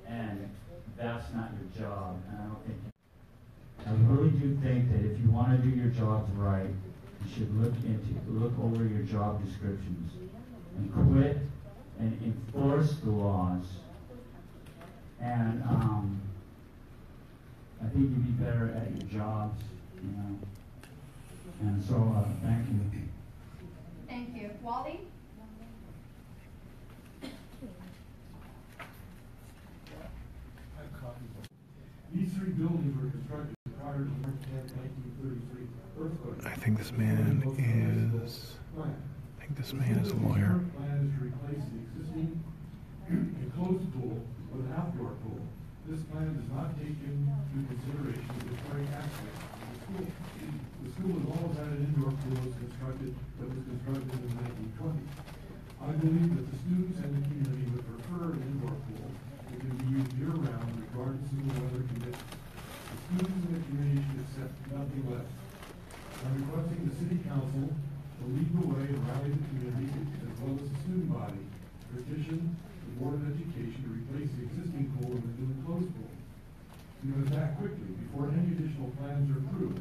And that's not your job, and I don't think I really do think that if you want to do your jobs right, you should look over your job descriptions and quit and enforce the laws. And I think you'd be better at your jobs, you know. And so, thank you. Thank you. Wally? These 3 buildings were constructed prior to the March 10, 1933 earthquake. I think this man is a lawyer. The plan is to replace the existing enclosed pool with an outdoor pool. This plan does not take into consideration the historic aspects of the school. The school has always had an indoor pool that was constructed in the 1920s. I believe that the students and the community would prefer an indoor pool that can be used year-round regardless of the weather conditions. The students and the community should accept nothing less. I'm requesting the City Council to lead the way and rally the community as well as the student body to petition the Board of Education to replace the existing pool with a new enclosed pool. To do that quickly, before any additional plans are approved,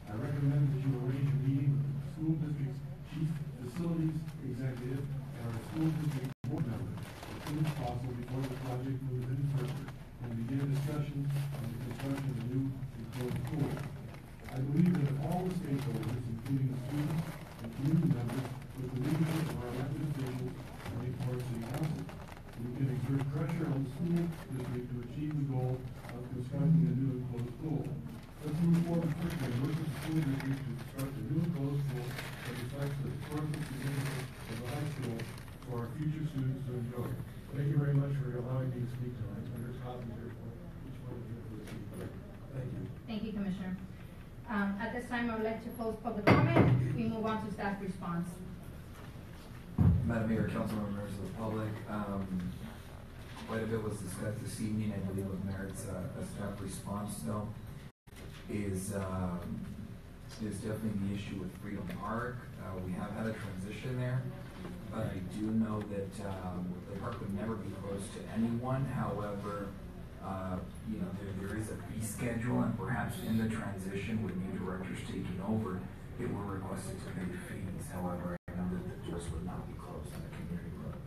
I recommend that you arrange a meeting with the school district's chief facilities executive and our school district board members as soon as possible before the project moves any further and begin discussion on the construction of a new enclosed pool. I believe that if all the stakeholders, including the students and community members, with the leadership of our elected officials and the Park City Council, we can exert pressure on the school district to achieve the goal of constructing a new enclosed pool. Let's move forward quickly and work with the school district to construct a new enclosed pool that reflects the historical significance of the high school for our future students to enjoy. Thank you very much for allowing me to speak tonight. There's copies here for each one of you for this evening. Thank you. Thank you, Commissioner. At this time, I would like to close public comment. We move on to staff response. Madam Mayor, council members of the public, quite a bit was discussed this evening. I believe what merits a staff response, though, is definitely the issue with Freedom Park. We have had a transition there, but I do know that the park would never be closed to anyone. However, you know, there is a fee schedule, and perhaps in the transition with new directors taking over, it were requested to pay fees. However, I know that the doors would not be closed on the community road.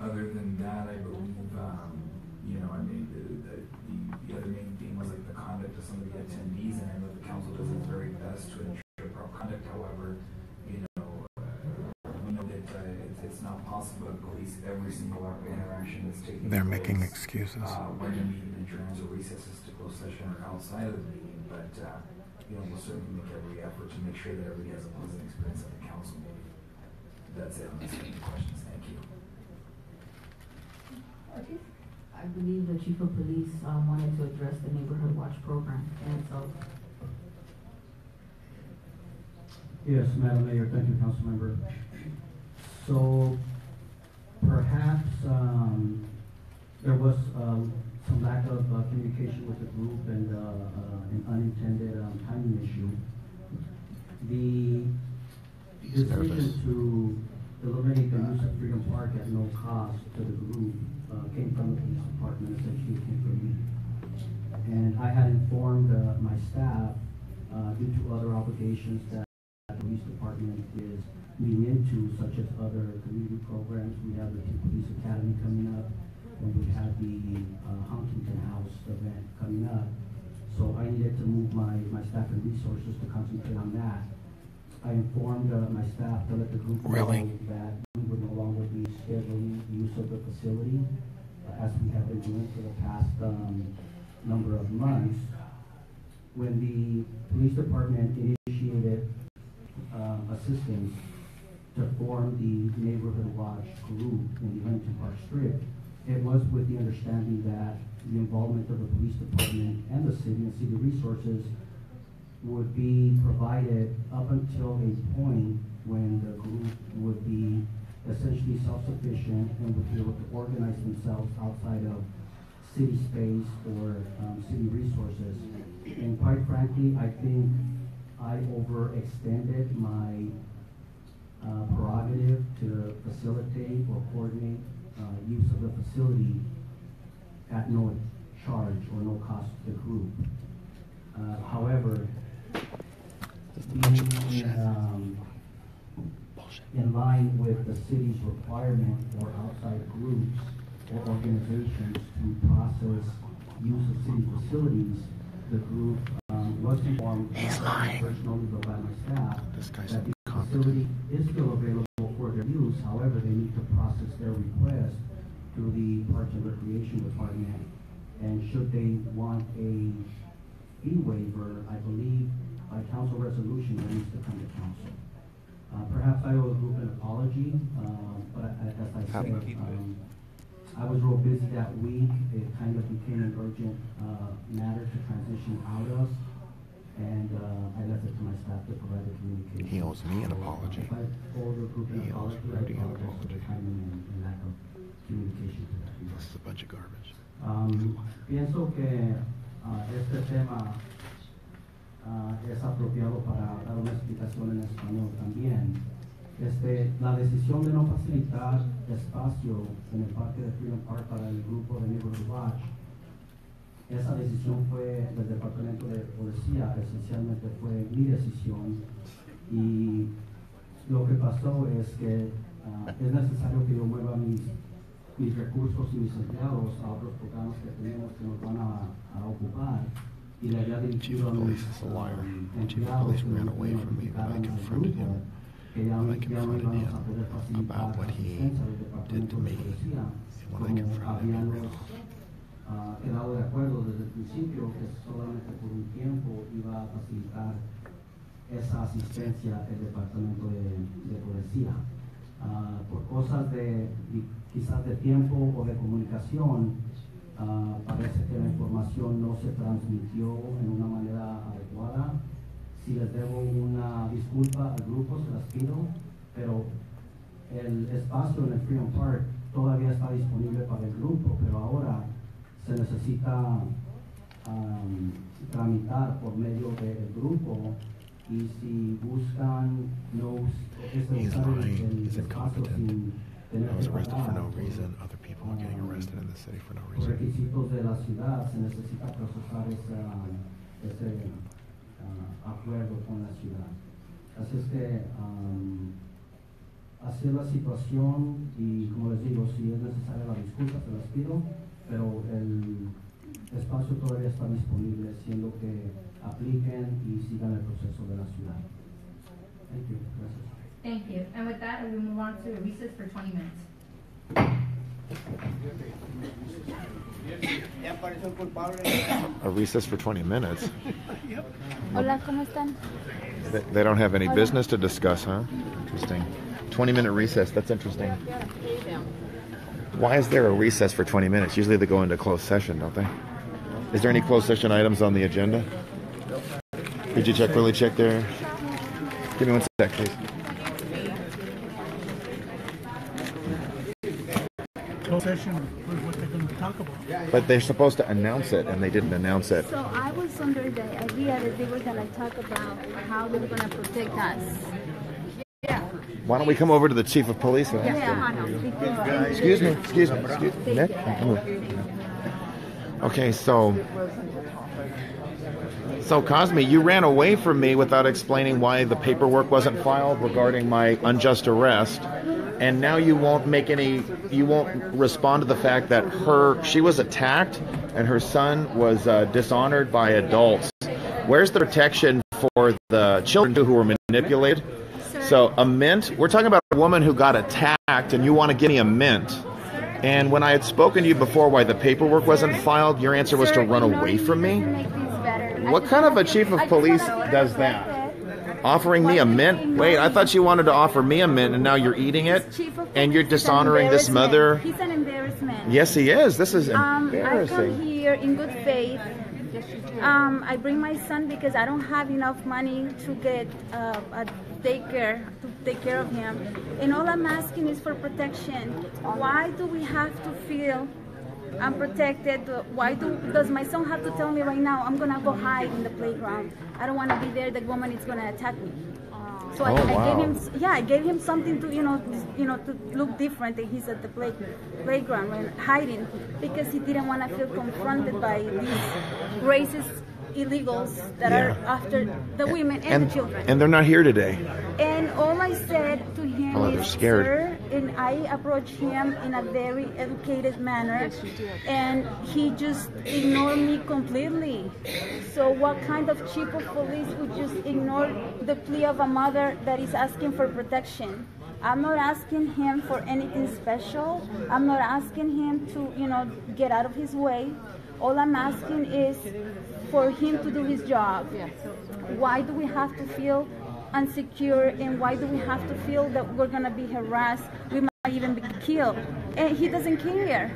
Other than that, I believe, you know, I mean, the other main thing was like the conduct of some of the attendees, and I know the council does its very best to ensure proper conduct. However, you know, we know that it's not possible to police every single interaction that's taking place. They're making excuses. When the meeting adjourns or recesses to closed session or outside of the meeting, but you know, we'll certainly make every effort to make sure that everybody has a pleasant experience at the council meeting. That's it. Unless you have any questions, thank you. I believe the chief of police wanted to address the neighborhood watch program, and so. Yes, Madam Mayor, thank you, council member. So perhaps there was some lack of communication with the group and an unintended timing issue. The decision to eliminate the use of Freedom Park at no cost to the group came from the police department, essentially came from me. And I had informed my staff due to other obligations that the police department is meeting into, such as other community programs. We have the Police Academy coming up, and we have the Huntington House event coming up. So I needed to move my staff and resources to concentrate on that. I informed my staff to let the group know that we would no longer be scheduling use of the facility as we have been doing for the past number of months. When the police department initiated assistance to form the neighborhood watch group in the Huntington Park Strip, it was with the understanding that the involvement of the police department and the city and city resources would be provided up until a point when the group would be essentially self-sufficient and would be able to organize themselves outside of city space or city resources. And quite frankly, I think I overextended my prerogative to facilitate or coordinate use of the facility at no charge or no cost to the group. However, in line with the city's requirement for outside groups or organizations to process use of city facilities, the group was informed personally by my staff that the facility is still available for their use. However, they need to process their request through the Parks and Recreation Department. And should they want a fee waiver, I believe by council resolution, it needs to come to council. Perhaps I owe the group an apology, but as I said, I was real busy that week. It kind of became an urgent matter to transition out of, and I left it to my staff to provide the communication. He owes me an apology. If I owe the group an apology, I apologize for the timing and lack of communication to that. This is a bunch of garbage. Pienso que este tema es apropiado para dar una explicación en español también. La decisión de no facilitar espacio en el parque de Freedom Park para el grupo de Neighborhood Watch, esa decisión fue del Departamento de Policía, esencialmente fue mi decisión, y lo que pasó es que es necesario que yo mueva mis recursos y mis empleados a otros programas que tenemos que nos van a ocupar. Y le había dirigido a mis empleados que ya no íbamos a poder facilitar la asistencia del Departamento de Policía, como habíamos quedado de acuerdo desde el principio que solamente por un tiempo iba a facilitar esa asistencia el Departamento de Policía. Por cosas quizás de tiempo o de comunicación, parece que la información no se transmitió en una manera adecuada. Si les debo una disculpa al grupo, se las pido. pero el espacio en el Freedom Park todavía está disponible para el grupo, pero ahora se necesita tramitar por medio del grupo, y si buscan He's lying. He's incompetent. I was arrested for no reason. Other people are getting arrested in the city for no los reason. requisitos de la ciudad, se necesita procesar ese acuerdo con la ciudad. Así es que así es la situación, y como les digo, si es necesaria la disculpa, se las pido, pero el espacio todavía está disponible, siendo que apliquen y sigan el proceso de la ciudad. Thank you. Gracias. Thank you. And with that, we move on to recess for 20 minutes. A recess for 20 minutes. Hola, ¿cómo están? They don't have any Hola. business to discuss, huh? Interesting. 20-minute recess. That's interesting. Why is there a recess for 20 minutes? Usually they go into closed session, don't they? Is there any closed session items on the agenda? Did you really check there? Give me one sec, please. Closed session was what they're going to talk about. But they're supposed to announce it, and they didn't announce it. So I was under the idea that they were going to talk about how they were going to protect us. Why don't we come over to the chief of police? And ask Yeah. him? Excuse me. Nick? Okay, so Cosme, you ran away from me without explaining why the paperwork wasn't filed regarding my unjust arrest, and now you won't respond to the fact that she was attacked and her son was dishonored by adults. Where's the protection for the children who were manipulated? So a mint, we're talking about a woman who got attacked, and you want to give me a mint. And when I had spoken to you before why the paperwork wasn't filed, your answer was to run away from me? What kind of a chief of police does that? Offering me a mint? Wait, I thought you wanted to offer me a mint, and now you're eating it? And you're dishonoring this mother? He's an embarrassment. Yes, he is. This is I come embarrassing. here in good faith. I bring my son because I don't have enough money to get a daycare to take care of him, and all I'm asking is for protection. Why do we have to feel unprotected? Why does my son have to tell me right now I'm gonna go hide in the playground? I don't want to be there. The woman is gonna attack me. So I gave him something to to look different, and he's at the playground and hiding because he didn't want to feel confronted by these racist illegals that are after the women and the children. And they're not here today. And all I said to him they're is, scared. sir, and I approached him in a very educated manner, and he just ignored me completely. So what kind of chief of police would just ignore the plea of a mother that is asking for protection? I'm not asking him for anything special. I'm not asking him to, get out of his way. All I'm asking is for him to do his job. Why do we have to feel insecure, and why do we have to feel that we're gonna be harassed? We might even be killed, and he doesn't care.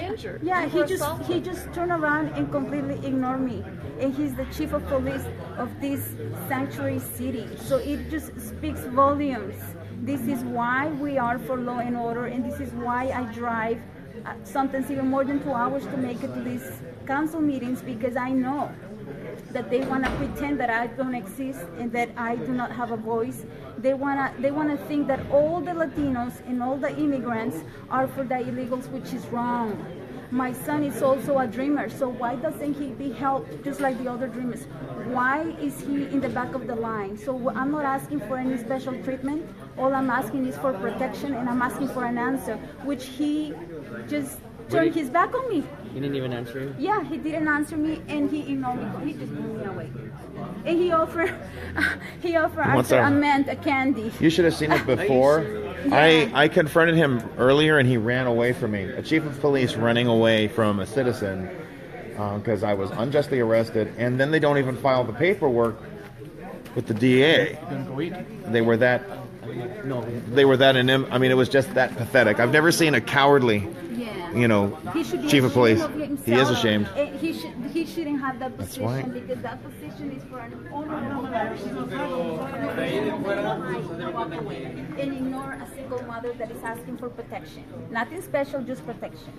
Injured. Yeah, he just turned around and completely ignored me, and he's the chief of police of this sanctuary city. So it just speaks volumes. This is why we are for law and order, and this is why I drive sometimes even more than 2 hours to make it to these council meetings, because I know that they want to pretend that I don't exist and that I do not have a voice. They wanna think that all the Latinos and all the immigrants are for the illegals, which is wrong. My son is also a dreamer, so why doesn't he be helped just like the other dreamers? Why is he in the back of the line? So I'm not asking for any special treatment. All I'm asking is for protection, and I'm asking for an answer, which he just turned his back on me. He didn't even answer you? Yeah, he didn't answer me, and he ignored me. He just blew me away. And he offered after a mint a candy. You should have seen it before. Yeah. I confronted him earlier, and he ran away from me. A chief of police running away from a citizen because I was unjustly arrested, and then they don't even file the paperwork with the DA. They were that. No. They were that. I mean, it was just that pathetic. I've never seen a cowardly. you know, He should be chief of police. ashamed of himself. He is ashamed. He shouldn't have that That's position why. because that position is for an honorable and ignore a single mother that is asking for protection. Nothing special, just protection.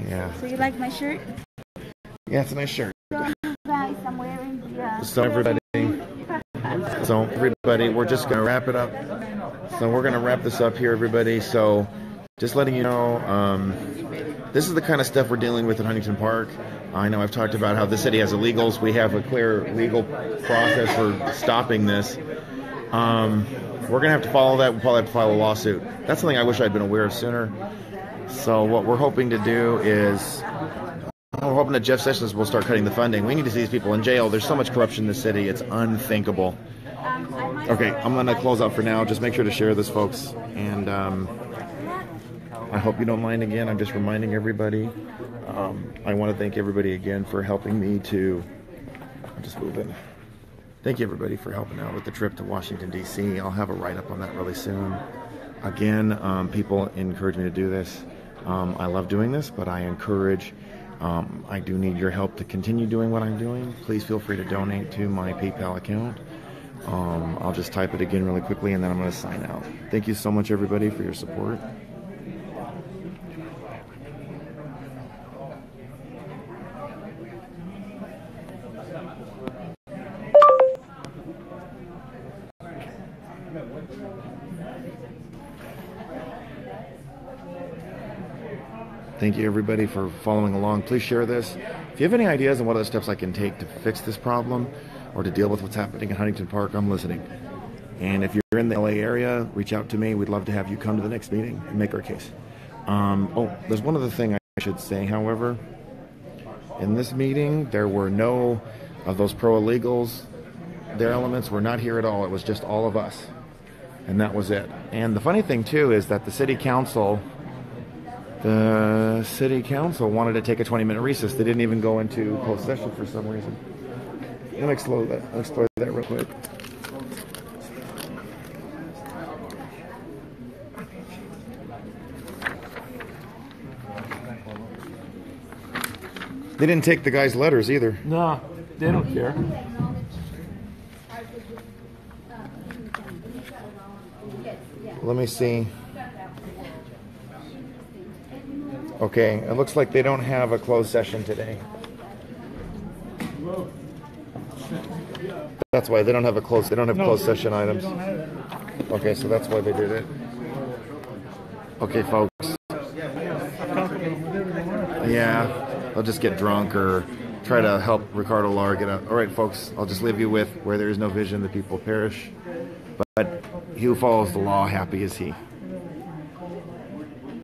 Yeah. So you like my shirt? Yeah, it's a nice shirt. So guys, I'm wearing the. So everybody, we're just gonna wrap it up. So we're gonna wrap this up here, everybody. So just letting you know, this is the kind of stuff we're dealing with in Huntington Park. I know I've talked about how the city has illegals. We have a clear legal process for stopping this. We're gonna have to follow that. We'll probably have to file a lawsuit. That's something I wish I'd been aware of sooner. So what we're hoping to do is, we're hoping that Jeff Sessions will start cutting the funding. We need to see these people in jail. There's so much corruption in the city. It's unthinkable. Okay, I'm going to close out for now. Just make sure to share this, folks. And I hope you don't mind again. I'm just reminding everybody. I want to thank everybody again for helping me to... I'm just moving. Thank you, everybody, for helping out with the trip to Washington, D.C. I'll have a write-up on that really soon. Again, people encourage me to do this. I love doing this, but I encourage... I do need your help to continue doing what I'm doing. Please feel free to donate to my PayPal account. I'll just type it again really quickly and then I'm going to sign out. Thank you so much, everybody, for your support. Thank you, everybody, for following along. Please share this. If you have any ideas on what other steps I can take to fix this problem or to deal with what's happening in Huntington Park, I'm listening. And if you're in the LA area, reach out to me. We'd love to have you come to the next meeting and make our case. There's one other thing I should say, however. In this meeting, there were no of those pro-illegals. Their elements were not here at all. It was just all of us. And that was it. And the funny thing, too, is that the city council wanted to take a 20-minute recess. They didn't even go into closed session for some reason. Let me explore that real quick. They didn't take the guy's letters either. No, they don't care. Let me see. Okay, it looks like they don't have a closed session today. That's why they don't have closed session items. Okay, so that's why they did it. Okay, folks. Yeah, they'll just get drunk or try to help Ricardo Lara get out. All right, folks, I'll just leave you with where there is no vision, the people perish. But he who follows the law, happy is he.